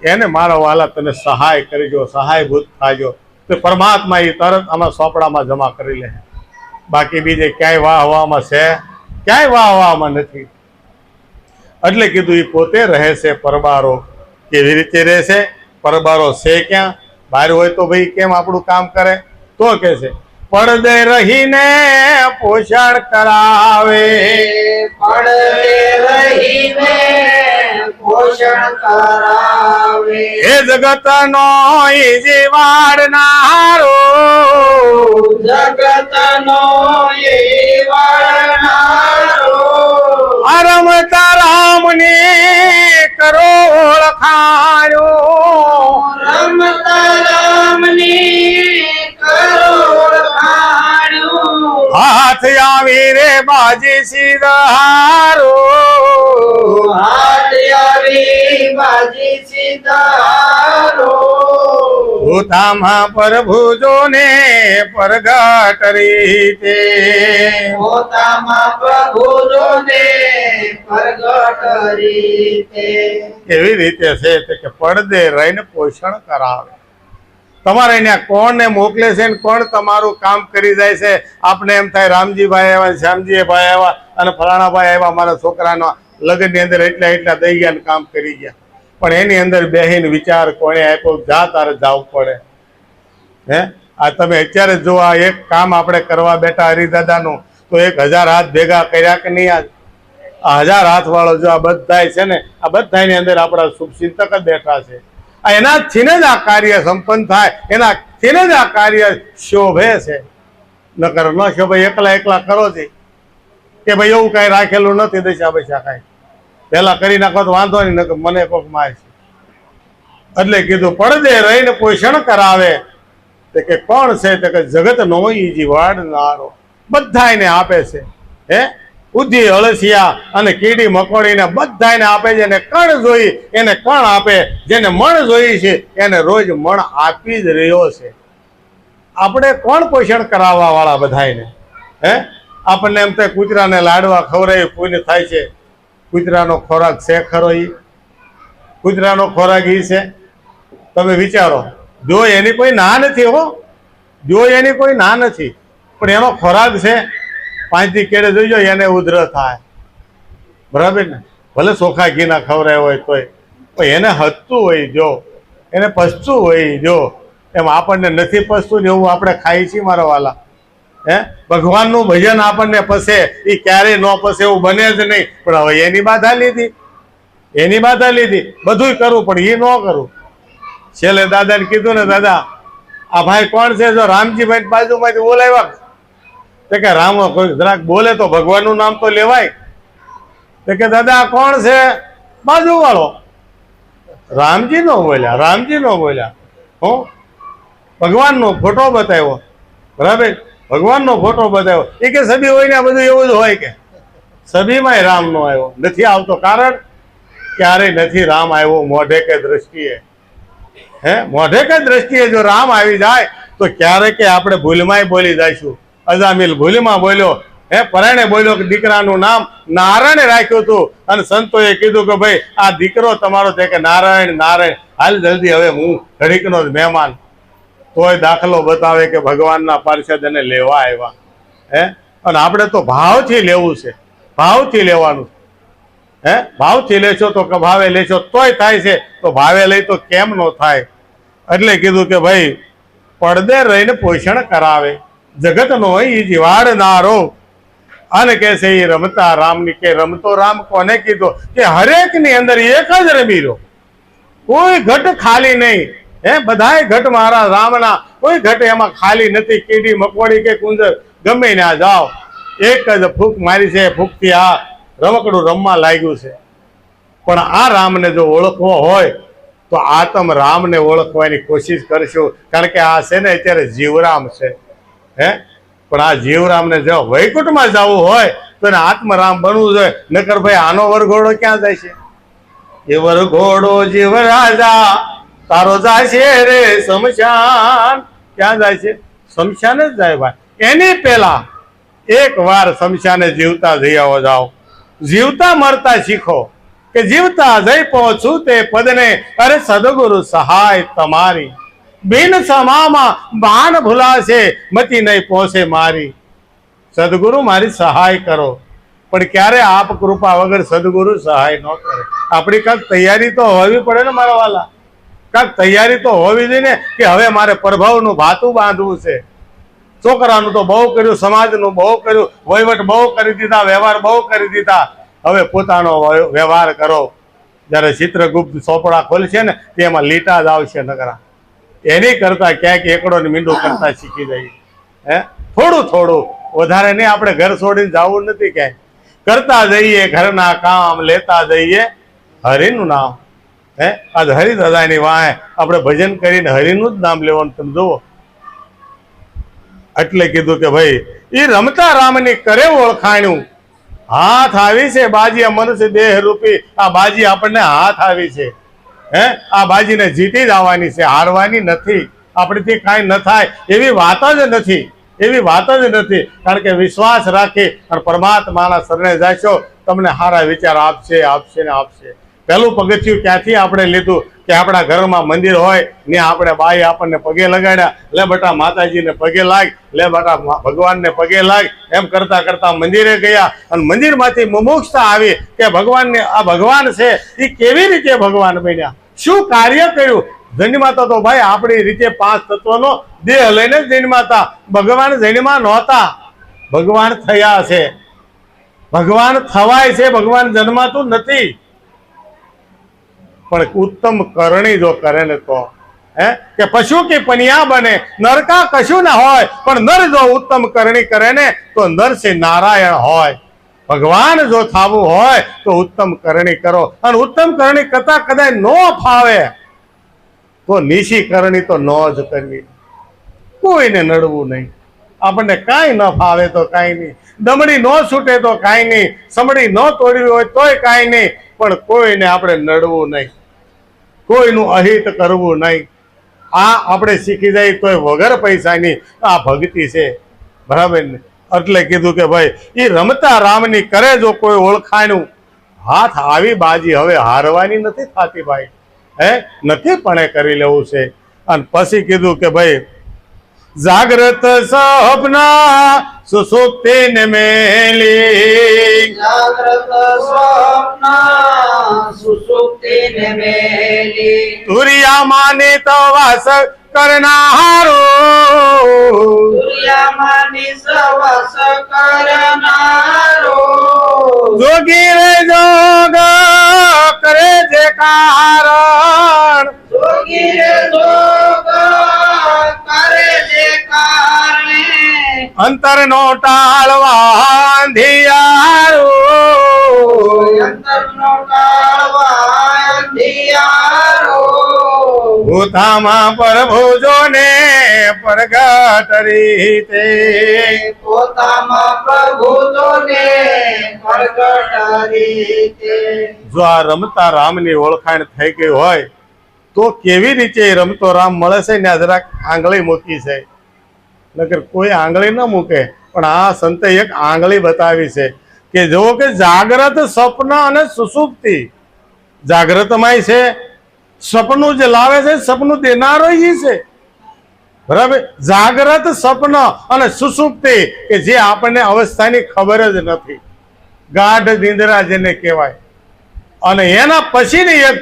એને મારા વાલા તમે સહાય કરજો, સહાયભૂત થાજો, તો પરમાત્મા એ તરત આમાં સોપડામાં જમા કરી લે. બાકી બીજે ક્યાંય વાહવામાં છે, ક્યાંય વાહવામાં નથી. એટલે કીધું એ પોતે રહે છે પરબારો. કેવી રીતે રહેશે? પરબારો છે ક્યાં? બહાર હોય તો ભાઈ કેમ આપણું કામ કરે? તો કે છે પડદે રહીને પોષણ કરાવે, પડદે રહીને પોષણ કરાવે. એ જગતનો જીવાડનારો, જગતનો એ વાળનારો. રમતા રામની કરો ઓળખાણો, રમતા રામની કરો ઓળખાણું. હાથ આવી રે બાજી સીધારો, હાથ આવી બાજી સીધારો. ભૂતામાં પ્રભુજો ને પરગટ રીતે, પોતામાં પ્રભુને પ્રગટ રીતે. કેવી રીતે છે કે પડદે રહીને પોષણ કરાવે. તમારે અહીંયા કોણને મોકલે છે ને કોણ તમારું કામ કરી જાય છે? આપણે એમ થાય રામજીભાઈ આવ્યા, શ્યામજીભાઈ આવ્યા અને ફલાણાભાઈ આવ્યા, મારા છોકરાના લગ્નની અંદર એટલા દઈ ગયા ને કામ કરી ગયા. પણ એની અંદર બેહીને વિચાર કોણે આપ્યો? જા તારે જવું પડે. હે આ તમે અત્યારે જો આ એક કામ આપણે કરવા બેઠા હરિદાદાનું, તો 1000 હાથ ભેગા કર્યા કે નહીં? આ 1000 હાથ વાળો જો આ બધાય છે ને, આ બધાની અંદર આપણા શુભચિંતક જ બેઠા છે. એનાથી જ આ કાર્ય સંપન્ન થાય, એનાથી જ આ કાર્ય શોભે છે. નકર ન શોભે એકલા કરો છે કે ભાઈ એવું કઈ રાખેલું નથી દશા બશા કાંઈ, પેલા કરી નાખો તો વાંધો નહીં, નકર મને કોક મારશે. એટલે કીધું પડદે રહીને પોષણ કરાવે. કે કોણ છે? તો કે જગત નો જીવાડનારો. બધાને આપે છે. હે ઉધી અળસિયા અને કીડી મકોડીને બધાને આપે છે. એને કણ જોઈ એને કણ આપે, જેને મણ જોઈ છે એને રોજ મણ આપી જ રહ્યો છે. આપણે કોણ પોષણ કરાવવા વાળા બધાને? હે આપણને એમ થાય કૂતરાને લાડવા ખવડાવી પૂર્ણ થાય છે. કૂતરાનો ખોરાક છે ખરો? ઈ કૂતરાનો ખોરાક ઈ છે? તમે વિચારો. જો એની કોઈ ના નથી હો, જો એની કોઈ ના નથી, પણ એનો ખોરાક છે. 5 દી કેળે જોઈજો એને ઉધર થાય, બરાબર ને? ભલે ચોખા ઘીના ખવડાય હોય તોય, પણ એને હસતું હોય જો, એને પસતું હોય જો. એમ આપણને નથી પસતું ને એવું આપણે ખાઈ છીએ મારા વાલા. હે ભગવાનનું ભજન આપણને પસે, એ ક્યારેય ન પસે એવું બને જ નહીં. પણ હવે એની બાધા લીધી, એની બાધા લીધી, બધું કરું પણ એ ન કરું. છેલ્લે દાદાને કીધું ને, દાદા આ ભાઈ કોણ છે? જો રામજીભાઈ બાજુમાંથી બોલાવ્યા તો કે રામ કોઈ જરાક બોલે તો ભગવાનનું નામ તો લેવાય. તો કે દાદા આ કોણ છે? બાજુ વાળો. રામજી નો બોલ્યા, રામજી નો બોલ્યા. હું ભગવાનનો ફોટો બતાવ્યો, બરાબર? ભગવાનનો ફોટો બતાવ્યો. એ કે સભી હોય ને બધું એવું જ હોય કે સભીમાં રામ નો આવ્યો નથી આવતો. કારણ ક્યારે નથી રામ આવ્યો મોઢે કે દ્રષ્ટિએ. હે મોઢે કે દ્રષ્ટિએ જો રામ આવી જાય તો ક્યારેક આપણે ભૂલમાંય બોલી જઈશું. અજામિલ ભૂલમાં બોલ્યો, હે પરાણે બોલ્યો કે દીકરાનું નામ નારાયણ રાખ્યું હતું, અને સંતોએ કીધું કે ભાઈ આ દીકરો તમારો છે કે નારાયણ નારાયણ, હાલ જલ્દી હવે હું ઘડીકનો જ મહેમાન. તોય દાખલો બતાવે કે ભગવાનના પાર્ષદ એને લેવા આવ્યા. હે અને આપણે તો ભાવથી લેવું છે, ભાવથી લેવાનું. હે ભાવથી લેશો તો ભાવે લેશો તોય થાય છે, તો ભાવે લઈ તો કેમ ન થાય? એટલે કીધું કે ભાઈ પડદે રહીને પોષણ કરાવે. જગતનો એ જીવાડનારો. અને કે છે એ રમતા રામની. કે રમતો રામ કોને કીધો? કે હરેક ની અંદર એક જ રમી રહ્યો, કોઈ ઘટ ખાલી નહીં. હે બધાય ઘટ મારા રામના, કોઈ ઘટ એમાં ખાલી નથી. કીડી મકોડી કે કુંજર ગમે ને આ જાઓ, એક જ ફૂંક મારી છે. ફૂંકથી આ રમકડું રમવા લાગ્યું છે. પણ આ રામને જો ઓળખવો હોય તો આત્મ રામને ઓળખવાની કોશિશ કરશું. કારણ કે આ છે ને અત્યારે જીવરામ છે. હે પણ આ જીવરામને જો વૈકુંઠમાં જવું હોય તો એને આત્મરામ બનવું જોઈએ. નકર ભાઈ આનો વરઘોડો ક્યાં જાય છે? એ વરઘોડો જીવરાજા તારો જાય છે રે શમશાન. ક્યાં જાય છે? શમશાન જ જાય ભાઈ. એની પેલા એક વાર શમશાને જીવતા જઈ આવો, જાઓ જીવતા મરતા શીખો. કે જીવતા જઈ પહોંચું તે પદને, અરે સદગુરુ સહાય તમારી. બિન સમામાં બાણ ભૂલાશે, મતી નહીં પહોંચે મારી. સદગુરુ મારી સહાય કરો. પણ ક્યારે આપ કૃપા વગર સદગુરુ સહાય ન કરે. આપણી કાંક તૈયારી તો હોવી પડે ને મારા વાલા. કાંક તૈયારી તો હોવી જોઈએ ને કે હવે મારે પ્રભાવનું ભાતું બાંધવું છે. છોકરાનું તો બહુ કર્યું, સમાજનું બહુ કર્યું, વહીવટ બહુ કરી દીધા, વ્યવહાર બહુ કરી દીધા. હવે પોતાનો વ્યવહાર કરો. જ્યારે ચિત્રગુપ્ત ચોપડા ખોલશે ને તેમાં લીટા જ આવશે નકરા. એની કરતા ક્યાંક એકડો ને મીંડું કરતા શીખી જાય. હે, થોડું થોડું, વધારે નહીં. આપણે ઘર છોડીને જવું નથી ક્યાંય. કરતા જઈએ ઘરના કામ, લેતા જઈએ હરિનું નામ. હે, આજ હરિદાદાની વાહે આપણે ભજન કરીને હરિનું જ નામ લેવાનું. તમે જુઓ, એટલે કીધું કે ભાઈ એ રમતા રામની કરે ઓળખાણ્યું. હાથ આવી છે બાજી, આ મનુષ્ય દેહ રૂપી આ બાજી આપણને હાથ આવી છે. હે, આ બાજીને જીતી જ આવવાની છે, હારવાની નથી. આપણેથી કાંઈ ન થાય એવી વાત જ નથી, એવી વાત જ નથી. કારણ કે વિશ્વાસ રાખી અને પરમાત્માના શરણે જાશો, તમને સારા વિચાર આપશે, આપશે ને આપશે. પહેલું પગથિયું ક્યાંથી આપણે લીધું કે આપણા ઘરમાં મંદિર હોય ને આપણે બાઈ આપણને પગે લગાડ્યા, લે બેટા માતાજીને પગે લાગ, લે બેટા ભગવાનને પગે લાગ. એમ કરતા કરતા મંદિરે ગયા અને મંદિરમાંથી મુમુક્ષતા આવી કે ભગવાનને, આ ભગવાન છે એ કેવી રીતે ભગવાન બન્યા, શું કાર્ય કર્યું. જન્માતા તો ભાઈ આપણી રીતે 5 તત્વનો દેહ લઈને જ જન્માતા. ભગવાન જન્મા નહોતા, ભગવાન થયા છે. ભગવાન થવાય છે, ભગવાન જન્માતું નથી. પણ ઉત્તમ કરણી જો કરે ને તો, હે, કે પશુ કે પનિયા બને, નરકા કશું ના હોય. પણ નર જો ઉત્તમ કરણી કરે ને તો નર છે નારાયણ હોય. ભગવાન જો થવું હોય તો ઉત્તમ કરણી કરો. અને ઉત્તમ કરણી કરતા કદાચ ન ફાવે તો નિશી કરણી તો ન જ કરવી. કોઈને નડવું નહીં. આપણને કાંઈ ન ફાવે તો કાંઈ નહીં, દમડી ન છૂટે તો કાંઈ નહીં, સમડી ન તોડવી હોય તોય કાંઈ નહીં. પણ કોઈને આપણે નડવું નહીં, કોઈનું અહિત કરવું નહીં. આ આપણે શીખી જાય તોય વગર પૈસાની આ ભક્તિ છે. બરાબર ને? એટલે કીધું કે ભાઈ એ રમતા રામની કરે જો કોઈ ઓળખાણું. હાથ આવી બાજી હવે હારવાની નથી થતી ભાઈ. હે, નથી પણ કરી લેવું છે. અને પછી કીધું કે ભાઈ જાગ્રત સપના સુસુપ્તિ ને મેલી, જાગ્રત સ્વપ્ન સુષુપ્તિ ને મેલી, તુરિયા માની તો વાસ કરનારો, સૂર્યમાં નિસવસ કરનારો, જોગી રે જોગ કરે જે કારણ, જોગી રે જોગ કરે જે કારણે, અંતર નો ટાળવા અંધિયારો, અંતરનો ટાળવા અંધિયારો, ભૂતામાં પ્રભુ જોને પ્રગટ રીતે, પોતામાં પ્રભુ જોને પ્રગટ રીતે. જો આ રમતા રામની ઓળખાણ થઈ ગઈ હોય તો કેવી રીતે રમતો રામ મળે છે ને જરાક આંગળી મૂકી છે. નકર કોઈ આંગળી ન મૂકે, પણ આ સંતે એક આંગળી બતાવી છે કે જો કે જાગ્રત સ્વપ્ન અને સુસુપ્તિ. જાગ્રતમાંય છે, સપનું જે લાવે છે સપનું દેનારો ઈ છે. બરાબર? જાગ્રત સ્વપ્ન અને સુસુપ્તિ કે જે આપણને અવસ્થાની ખબર જ નથી, ગાઢ નિંદ્રા જેને કહેવાય. અને એના પછીની એક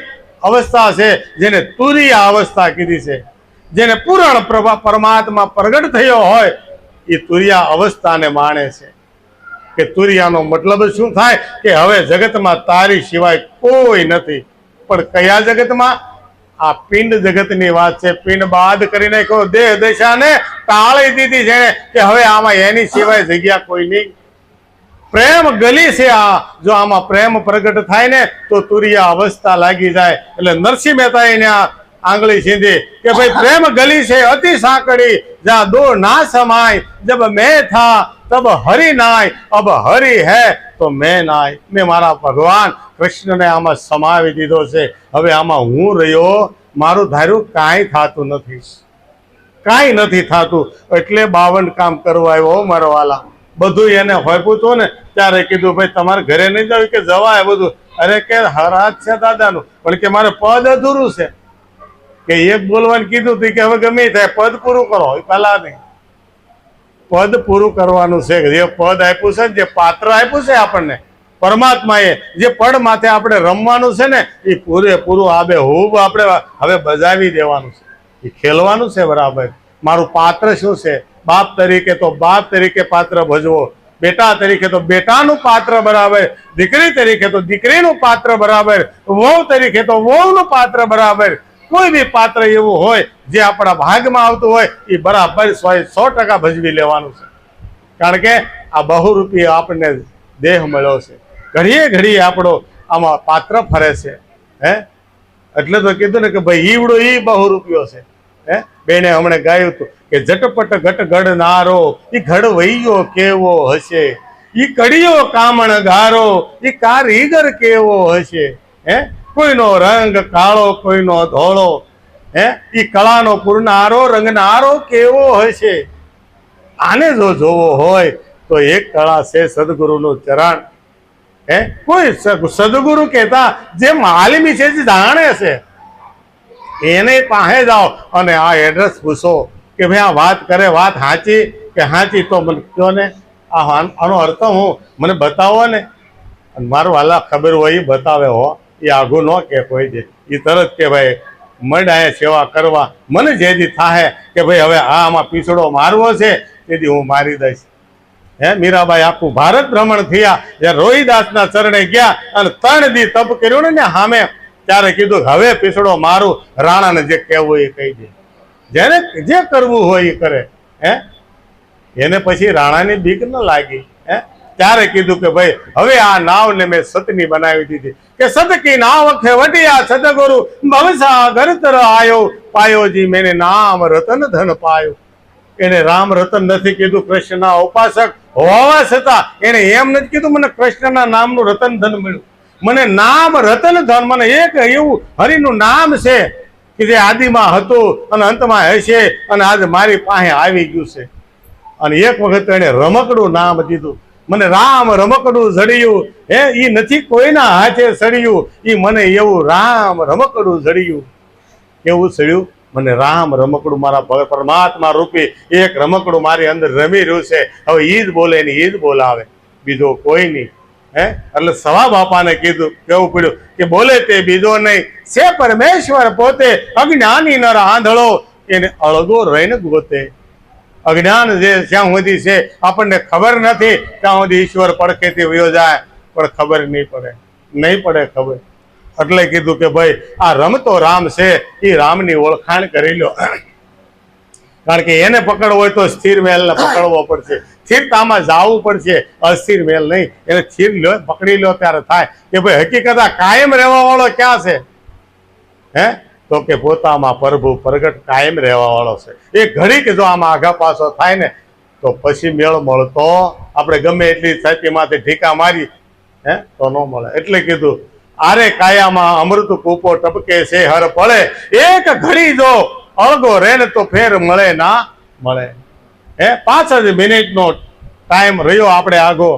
અવસ્થા છે જેને તુરિયા અવસ્થા કીધી છે, જેને પૂરણ પરમાત્મા પ્રગટ થયો હોય એ તુરિયા અવસ્થાને માણે છે. કે તુરિયાનો મતલબ શું થાય કે હવે જગતમાં તારી સિવાય કોઈ નથી. પણ કયા જગતમાં? આ પિંડ જગતની વાત છે. પિંડ બાદ કરી નાખ્યો, દેહ દશાને ટાળી દીધી છે કે હવે આમાં એની સિવાય જગ્યા કોઈ નહીં. પ્રેમ ગલી છે આ. જો આમાં પ્રેમ પ્રગટ થાય ને તો તુરિયા અવસ્થા લાગી જાય. એટલે નરસિંહ મહેતા એને આંગળી સીધી કે ભાઈ પ્રેમ ગલી છે અતિ સાંકડી, જા દો ના સમાય, જબ મેં થા તબ હરિ નાય, અબ હરિ હૈ તો મેં નાય. મેં મારા ભગવાન કૃષ્ણને આમાં સમાવી દીધો છે. હવે આમાં હું રહ્યો, મારું ધાર્યું કાંઈ થતું નથી, કાંઈ નથી થતું. એટલે 52 કામ કરવા આવ્યો મારો વાલા. બધું એને હોપ્યું હતું ને ત્યારે કીધું ભાઈ તમારે ઘરે નહીં જવું કે જવાય બધું. અરે કે હરાજ છે દાદાનું, પણ કે મારે પદ અધૂરું છે, કે એક બોલવાનું કીધું હતું કે હવે ગમે થાય પદ પૂરું કરો. પેલા નહીં, પદ પૂરું કરવાનું છે. જે પદ આપ્યું છે, જે પાત્ર આપ્યું છે આપણને પરમાત્માએ, જે પડ માથે આપણે રમવાનું છે ને, એ પૂરેપૂરું આબે હૂબ આપણે હવે બજાવી દેવાનું છે. એ ખેલવાનું છે બરાબર. મારું પાત્ર શું છે? બાપ તરીકે તો બાપ તરીકે પાત્ર ભજવો, બેટા તરીકે તો બેટાનું પાત્ર બરાબર, દીકરી તરીકે તો દીકરીનું પાત્ર બરાબર, વહુ તરીકે તો વહુનું પાત્ર બરાબર. કોઈ બી પાત્ર એવું હોય જે આપણા ભાગમાં આવતું હોય એ બરાબર 100% ભજવી લેવાનું છે. કારણ કે આ બહુરૂપી આપણને દેહ મળ્યો છે, ઘડીએ ઘડીએ આપણો આમાં પાત્ર ફરે છે. એટલે તો કીધું ને કે ભાઈ ઈવડો ઈ બહુરૂપિયો છે. બેને હમણે ગાયું હતું કે જટપટ ઘટ ગડનારો ઈ ઘડવૈયો કેવો હશે, ઈ કડિયો કામણ ગારો ઈ કારીગર કેવો હશે. કોઈનો રંગ કાળો કોઈનો ધોળો, ઈ કળાનો પૂરનારો રંગનારો કેવો હશે. આને જો જોવો હોય તો એક કળા છે સદગુરુનું ચરણ. કોઈ સદગુરુ કહેતા જે માલિમી છે, જે જાણે છે, એને પાસે જાઓ અને આ એડ્રેસ પૂછો કે ભાઈ આ વાત કરે વાત સાચી કે સાચી, તો મને કહો ને આનો અર્થ હું મને બતાવો ને. અને મારું વાલા ખબર હોય એ બતાવે હો, એ આઘું ન કે કોઈ દે. એ તરત કે ભાઈ મડ આયા સેવા કરવા, મને જેથી થાય કે ભાઈ હવે આમાં પીછડો મારવો છે તેથી હું મારી દઈશ. મીરાબાઈ આખું ભારત ભ્રમણ થયા, જ્યારે રોહિદાસના ચરણે ગયા અને 3 દી તપ કર્યું ને સામે, ત્યારે કીધું હવે પીછડો મારું, રાણાને જે કહેવું એ કહી દે, જેને જે કરવું હોય એ કરે. એને પછી રાણાની બીક ન લાગી. ત્યારે કીધું કે ભાઈ હવે આ નાવને મેં સતની બનાવી દીધી, કે સતકી નાવ ખેવટિયા સતગુરુ ભવસાગર તર આયો, પાયોજી મેને નામ રતન ધન પાયો. એને રામ રતન નથી કીધું, કૃષ્ણના ઉપાસક હોવા છતાં એને એમ નથી કીધું મને કૃષ્ણના નામનું રતન ધન મળ્યું. મને નામ રતન ધન, મને એક એવું હરિનું નામ છે કે જે આદિમાં હતું અને અંતમાં હશે અને આજે મારી પાસે આવી ગયું છે. અને એક વખત એને રમકડું નામ દીધું, મને રામ રમકડું જડ્યું. ઈ નથી કોઈના હાથે સડ્યું, ઈ મને એવું રામ રમકડું જડ્યું. કેવું સડ્યું? મને રામ રમકડું, મારા પરમાત્મા રૂપી એક રમકડું મારી અંદર રમી રહ્યું છે. હવે ઈ જ બોલે ને ઈ જ બોલાવે, બીજો કોઈ નહીં. એટલે સવા બાપાને કીધું, કેવું પડ્યું કે બોલે તે બીજો નહીં, છે પરમેશ્વર પોતે, અજ્ઞાની નર આંધળો એને અળગો રહીને ગોતે. અજ્ઞાન જે જ્યાં સુધી છે આપણને ખબર નથી ત્યાં સુધી ઈશ્વર પડખેથી વયો જાય, પણ ખબર નહીં પડે ખબર. એટલે કીધું કે ભાઈ આ રમતો રામ છે, એ રામની ઓળખાણ કરી લો. કારણ કે એને પકડવો હોય તો સ્થિર મેલને પકડવો પડશે, સ્થિરતામાં જવું પડશે, અસ્થિર મેલ નહીં. એને સ્થિર લો, પકડી લો ત્યારે થાય કે ભાઈ હકીકત આ કાયમ રહેવા વાળો ક્યાં છે? તો કે પોતામાં પ્રભુ પ્રગટ કાયમ રહેવા વાળો છે. એ ઘડી કે જો આમાં આઘા પાછો થાય ને તો પછી મેળ મળતો, આપણે ગમે એટલી છાતીમાંથી ઢીકા મારી તો ન મળે. એટલે કીધું આરે કાયામાં અમૃત કૂપો ટપકે છે હર પડે, એક ઘડી જો અળગો રે ને તો ફેર મળે ના મળે. 5 જ મિનિટનો ટાઈમ રહ્યો આપણે આગો.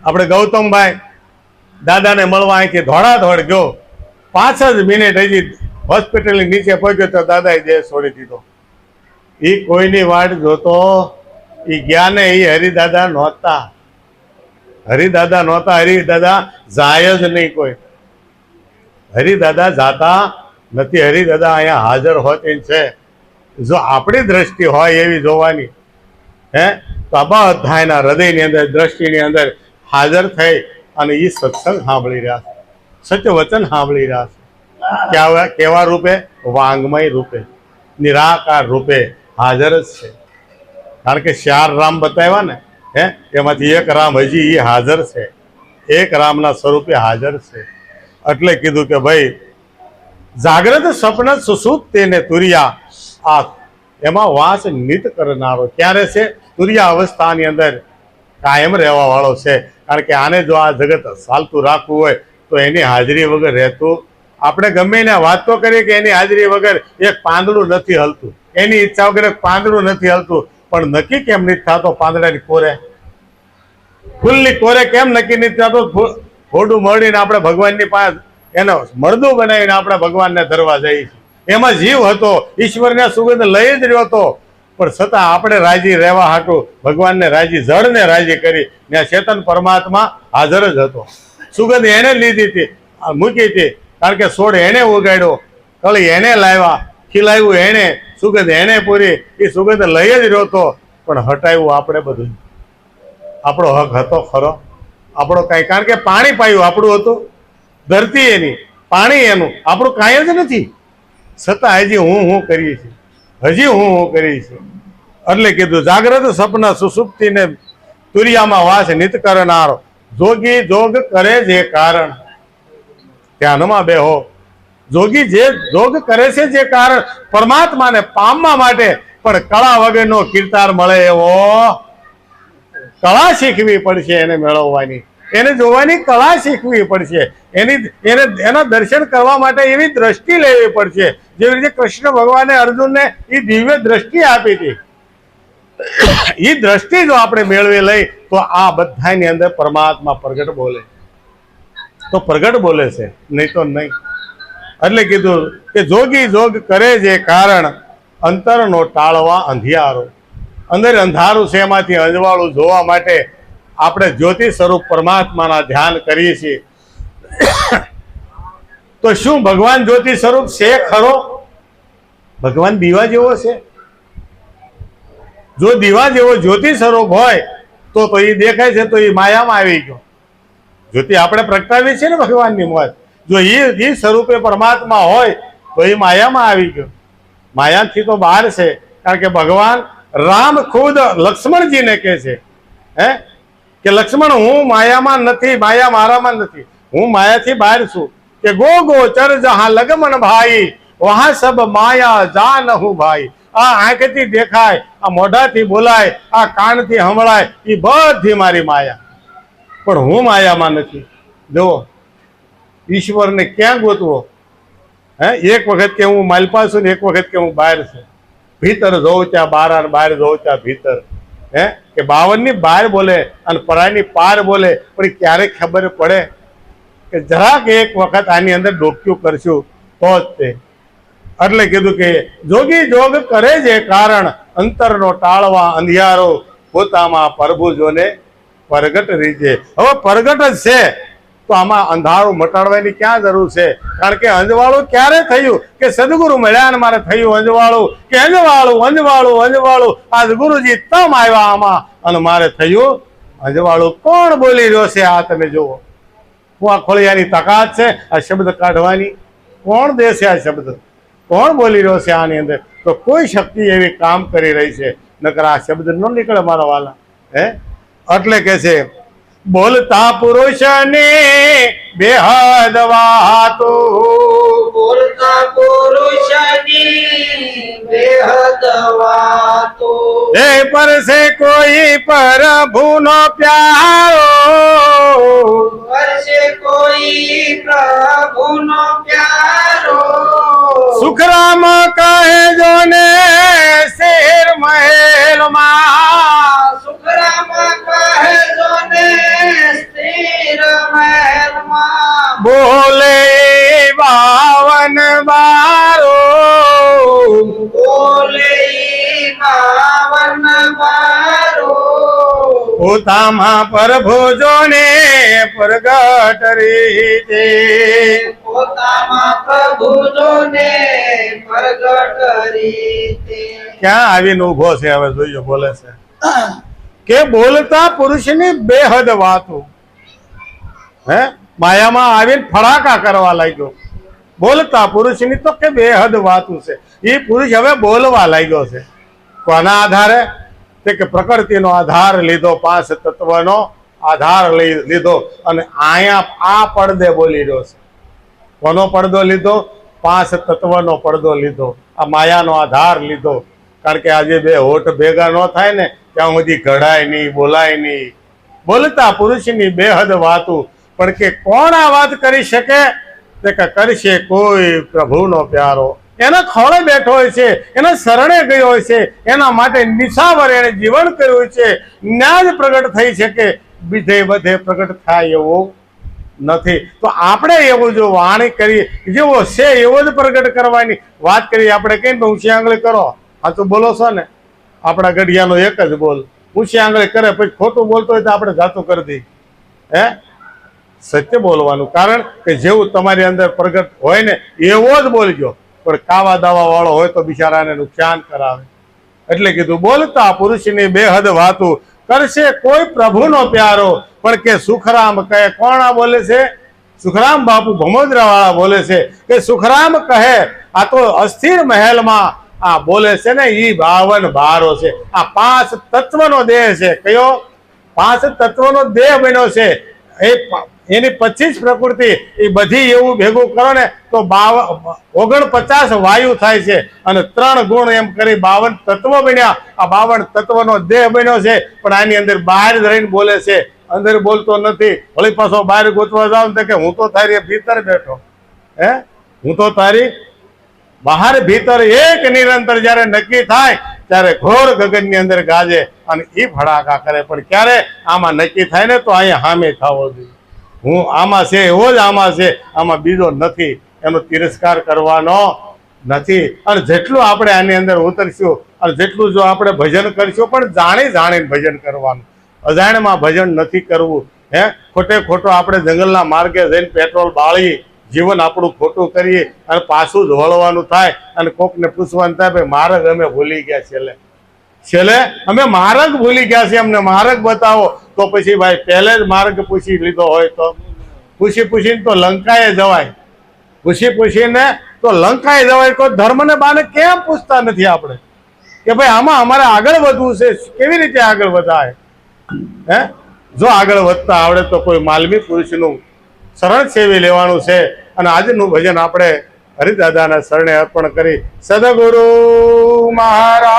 આપણે ગૌતમભાઈ દાદાને મળવા અહીંથી ધોળાધોળ ગયો, 5 જ મિનિટ હજી હોસ્પિટલની નીચે પહોંચ્યો તો દાદાએ દેહ છોડી દીધો. એ કોઈની વાટ જોતો એ ગયા ને, એ હરિદાદા નહોતા. હરિદાદા જાય જ નહીં કોઈ. હરિદાદા જાતા નથી. હરિદાદા અહીંયા હાજર હોતી છે. જો આપણી દ્રષ્ટિ હોય એવી જોવાની, તો આ બધાના હૃદયની અંદર દ્રષ્ટિની અંદર હાજર થઈ અને એ સત્સંગ સાંભળી રહ્યા છે, સત્ય વચન સાંભળી રહ્યા છે. કેવા રૂપે? વાંગમય રૂપે, નિરાકાર રૂપે હાજર જ છે. કારણ કે 4 રામ બતાવ્યા ને, એમાંથી એક રામ હજી એ હાજર છે, એક રામના સ્વરૂપે હાજર છે. એટલે કીધું કે ભાઈ જાગ્રત સ્વપ્ન સુસુપ્ત તેને તુર્યા, આ એમાં વાસ નિત કરનારો ક્યારે છે? તુર્યા અવસ્થાની અંદર કાયમ રહેવા વાળો છે. કારણ કે આને જો આ જગત ચાલતું રાખવું હોય તો એની હાજરી વગર રહેતું. આપણે ગમે એને વાત તો કરીએ કે એની હાજરી વગર એક પાંદડું નથી હલતું, એની ઈચ્છા વગર એક પાંદડું નથી હલતું, પણ નક્કી કેમ નથી થતો પાંદડાની કોરે? ફૂલની કોરે કેમ નક્કી નથી થતો? ફોડું મળીને આપણે ભગવાનની પાસે એને મળદું બનાવીને આપણે ભગવાનને ધરવા જઈએ છીએ. એમાં જીવ હતો, ઈશ્વરને સુગંધ લઈ જ રહ્યો હતો, પણ છતાં આપણે રાજી રહેવા હાટું ભગવાનને રાજી, જળને રાજી કરી ને ચેતન પરમાત્મા હાજર જ હતો. સુગંધ એને લીધી હતી, મૂકી હતી, કારણ કે છોડ એને ઉગાડ્યો, કળી એને લાવ્યા, ખીલાવ્યું એને, સુગંધ એને પૂરી, એ સુગંધ લઈ જ રહ્યો હતો, પણ હટાવ્યું આપણે બધું. આપણો હક હતો ખરો? આપણો કાંઈ, કારણ કે પાણી પાયું આપણું હતું, ધરતી એની, પાણી એનું, આપણું કાંઈ જ નથી. છતાં હજી હું કરીએ છીએ, હજી હું કરીએ છીએ. એટલે કીધું જાગ્રત સપના સુસુપ્તિને તુરિયામાં વાસ નિત કરનારો, જોગી જોગ કરે જે કારણ. ધ્યાનમાં બેહો. જોગી જે જોગ કરે છે જે કારણ પરમાત્માને પામવા માટે, પણ કળા વગરનો કીર્તાર મળે એવો કળા શીખવી પડશે એને મેળવવાની, એને જોવાની કળા શીખવી પડશે, એના દર્શન કરવા માટે એવી દ્રષ્ટિ લેવી પડશે, જેવી રીતે કૃષ્ણ ભગવાને અર્જુનને એ દિવ્ય દ્રષ્ટિ આપી હતી. એ દ્રષ્ટિ જો આપણે મેળવી લઈ તો આ બધાની અંદર પરમાત્મા પ્રગટ બોલે, તો પ્રગટ બોલે છે, નહીં તો નહીં. એટલે કીધું કે જોગી જોગ કરે જે કારણ અંતરનો ટાળવા અંધિયારો. અંદર અંધારું છે, એમાંથી અજવાળું જોવા માટે આપણે જ્યોતિ સ્વરૂપ પરમાત્માના ધ્યાન કરીએ છીએ. તો શું ભગવાન જ્યોતિ સ્વરૂપ છે ખરો? ભગવાન દીવા જેવો છે? જો દીવા જેવો જ્યોતિ સ્વરૂપ હોય તો એ દેખાય છે, તો એ માયામાં આવી ગયો. જ્યોતિ આપણે પ્રગટાવી છે ને ભગવાનની મોત, જો એ સ્વરૂપે પરમાત્મા હોય તો એ માયામાં આવી ગયો. માયાથી તો બહાર છે, કારણ કે ભગવાન રામ ખુદ લક્ષ્મણજીને કહે છે કે લક્ષ્મણ, હું માયામાં નથી, માયા મારામાં નથી, હું માયાથી બહાર છું. કે ગો ચર જહાં લગમન ભાઈ, વહાં સબ માયા જાનહુ ભાઈ. આ આંખથી દેખાય, આ મોઢાથી બોલાય, આ કાનથી સંભળાય, એ બધી મારી માયા, પણ હું માયામાં નથી. જુઓ, ઈશ્વરને ક્યાં ગોતવો? એક વખત કે હું માલપા છું ને એક વખત કે હું બહાર છું. ભીતર જોઉં ત્યાં બાર, બહાર જોઉં ત્યાં ભીતર. કે 52 ની બહાર બોલે અને પરાયની પાર બોલે, પણ ક્યારેક ખબર પડે કે જરાક એક વખત આની અંદર ડોક્યું કરશું તો જ તે. એટલે કીધું કે જોગી જોગ કરે છે કારણ અંતરનો ટાળવા અંધિયારો, પોતામાં પ્રભુજોને પ્રગટ રીજે. હવે પ્રગટ જ છે તો આમાં અંધારું મટાડવાની ક્યાં જરૂર છે? કારણ કે અંજવાળું ક્યારે થયું? કે સદગુરુ મળ્યા ને મારે થયું અંજવાળું, કે અંજવાળું આજ ગુરુજી તમ આવ્યા આમાં અને મારે થયું અંજવાળું. કોણ બોલી રહ્યો છે આ? તમે જુઓ, હું આ ખોળિયાની તાકાત છે આ શબ્દ કાઢવાની? કોણ દે છે આ શબ્દ? કોણ બોલી રહ્યો છે આની અંદર? તો કોઈ શક્તિ એવી કામ કરી રહી છે, નકર આ શબ્દ ન નીકળે મારા વાલા. એટલે કે છે બોલતા પુરુષની બેહદ વાતો, બોલતા પુરુષની બેહદ વાતો, એ પર છે કોઈ પ્રભુનો પ્યારો, વર્ષે કોઈ પ્રભુનો પ્યારો. સુખરામ કહેજો ને શેર મહેલમાં, સુખરામ કહેજો ને સ્થિર મહેલમાં. બોલે 52 બારો, બોલે 52 બારો. પોતામાં પ્રભુજોને પ્રગટ રીતે, પોતામાં પ્રભુજોને પ્રગટ રીતે. ક્યાં આવીને ઉભો છે? હવે જોઈએ, બોલે છે કે બોલતા પુરુષની બેહદ વાતો. માયામાં આવીને ફડાકા કરવા લાગ્યો. બોલતા પુરુષની તો કે બેહદ વાતું છે. એ પુરુષ હવે બોલવા લાગ્યો છે. કોના આધારે? કે પ્રકૃતિનો આધાર લીધો, 5 તત્વનો આધાર લીધો અને અહીંયા આ પડદે બોલી રહ્યો છે. કોનો પડદો લીધો? 5 તત્વનો પડદો લીધો, આ માયાનો આધાર લીધો. કારણ કે આજે બે હોઠ ભેગા ન થાય ને ત્યાં સુધી ઘડાય નહીં, બોલાય નહીં. બોલતા પુરુષની બેહદ વાતું. પણ કે કોણ આ વાત કરી શકે? કે કરશે કોઈ પ્રભુનો પ્યારો. એના ખોળે બેઠો હોય છે, એના શરણે ગયો હોય છે, એના માટે નિશાવર એને જીવન કર્યું છે. ન્યાજ પ્રગટ થઈ શકે બીજે બધે પ્રગટ થાય એવું નથી. તો આપણે એવું જો વાણી કરીએ જેવો છે એવો જ પ્રગટ કરવાની વાત કરીએ. આપણે કહીને ઊંચી આંગળી કરો, આ તો બોલો છો ને, આપણા ગઢિયાનો એક જ બોલ, ઊંચી આંગળી કરે પછી ખોટું બોલતો હોય તો આપણે જાતું કરી દઈએ. હે, સત્ય બોલવાનું, કારણ કે જેવું તમારી અંદર પ્રગટ હોય ને એવો જ બોલજો. પણ કાવા દાવા વાળો હોય તો બિચારાને નુકસાન કરાવે. એટલે કીધું બોલતા પુરુષની બેહદ વાતું કરશે કોઈ પ્રભુનો પ્યારો. પણ કે સુખરામ કહે, કોણ આ બોલે છે? સુખરામ બાપુ ભમોદરા વાળા બોલે છે કે સુખરામ કહે આ તો અસ્થિર મહેલમાં આ બોલે છે ને ઈ 52 બારો છે. આ 5 તત્વનો દેહ છે. કયો? 5 તત્વનો દેહ બન્યો છે. એની 25 પ્રકૃતિ, એ બધી એવું ભેગું કરો ને તો 49 વાયુ થાય છે અને 3 ગુણ એમ કરી 52 તત્વો બન્યા. આ 52 તત્વનો દેહ બન્યો છે. પણ આની અંદર બહાર રહીને બોલે છે, અંદર બોલતો નથી. વળી પાછો બહાર ગોતવા જાવ ને કે હું તો તારી ભીતર બેઠો. હે, હું તો તારી બહાર ભીતર એક નિરંતર જ્યારે નક્કી થાય ત્યારે ઘોર ગગનની અંદર ગાજે અને એ ફડાકા કરે. પણ ક્યારે આમાં નક્કી થાય ને તો અહીંયા સામે થવો જોઈએ. હું આમાં છે એવો જ આમાં છે, આમાં બીજો નથી. એનો તિરસ્કાર કરવાનો નથી. અને જેટલું આપણે આની અંદર ઉતરશું અને જેટલું જો આપણે ભજન કરશું, પણ જાણી જાણીને ભજન કરવાનું, અજાણમાં ભજન નથી કરવું. હે, ખોટે ખોટો આપણે જંગલના માર્ગે જઈને પેટ્રોલ બાળી જીવન આપણું ખોટું કરીએ અને પાછું જ વળવાનું થાય અને કોકને પૂછવાનું થાય ભાઈ માર્ગ અમે ભૂલી ગયા. છેલ્લે અમે માર્ગ ભૂલી ગયા છે, અમને માર્ગ બતાવો. તો પછી ભાઈ પહેલે જ માર્ગ પૂછી લીધો હોય તો પૂછીને તો લંકાએ જવાય. પૂછીને તો લંકાએ જવાય. કોઈ ધર્મને બાને કેમ પૂછતા નથી આપણે કે ભાઈ આમાં અમારે આગળ વધવું છે, કેવી રીતે આગળ વધાય? હે, જો આગળ વધતા આવડે તો કોઈ માલવી પુરુષનું શરણ સેવી લેવાનું છે. અને આજનું ભજન આપણે હરિદાદાના શરણે અર્પણ કરી સદગુરુ મહારાજ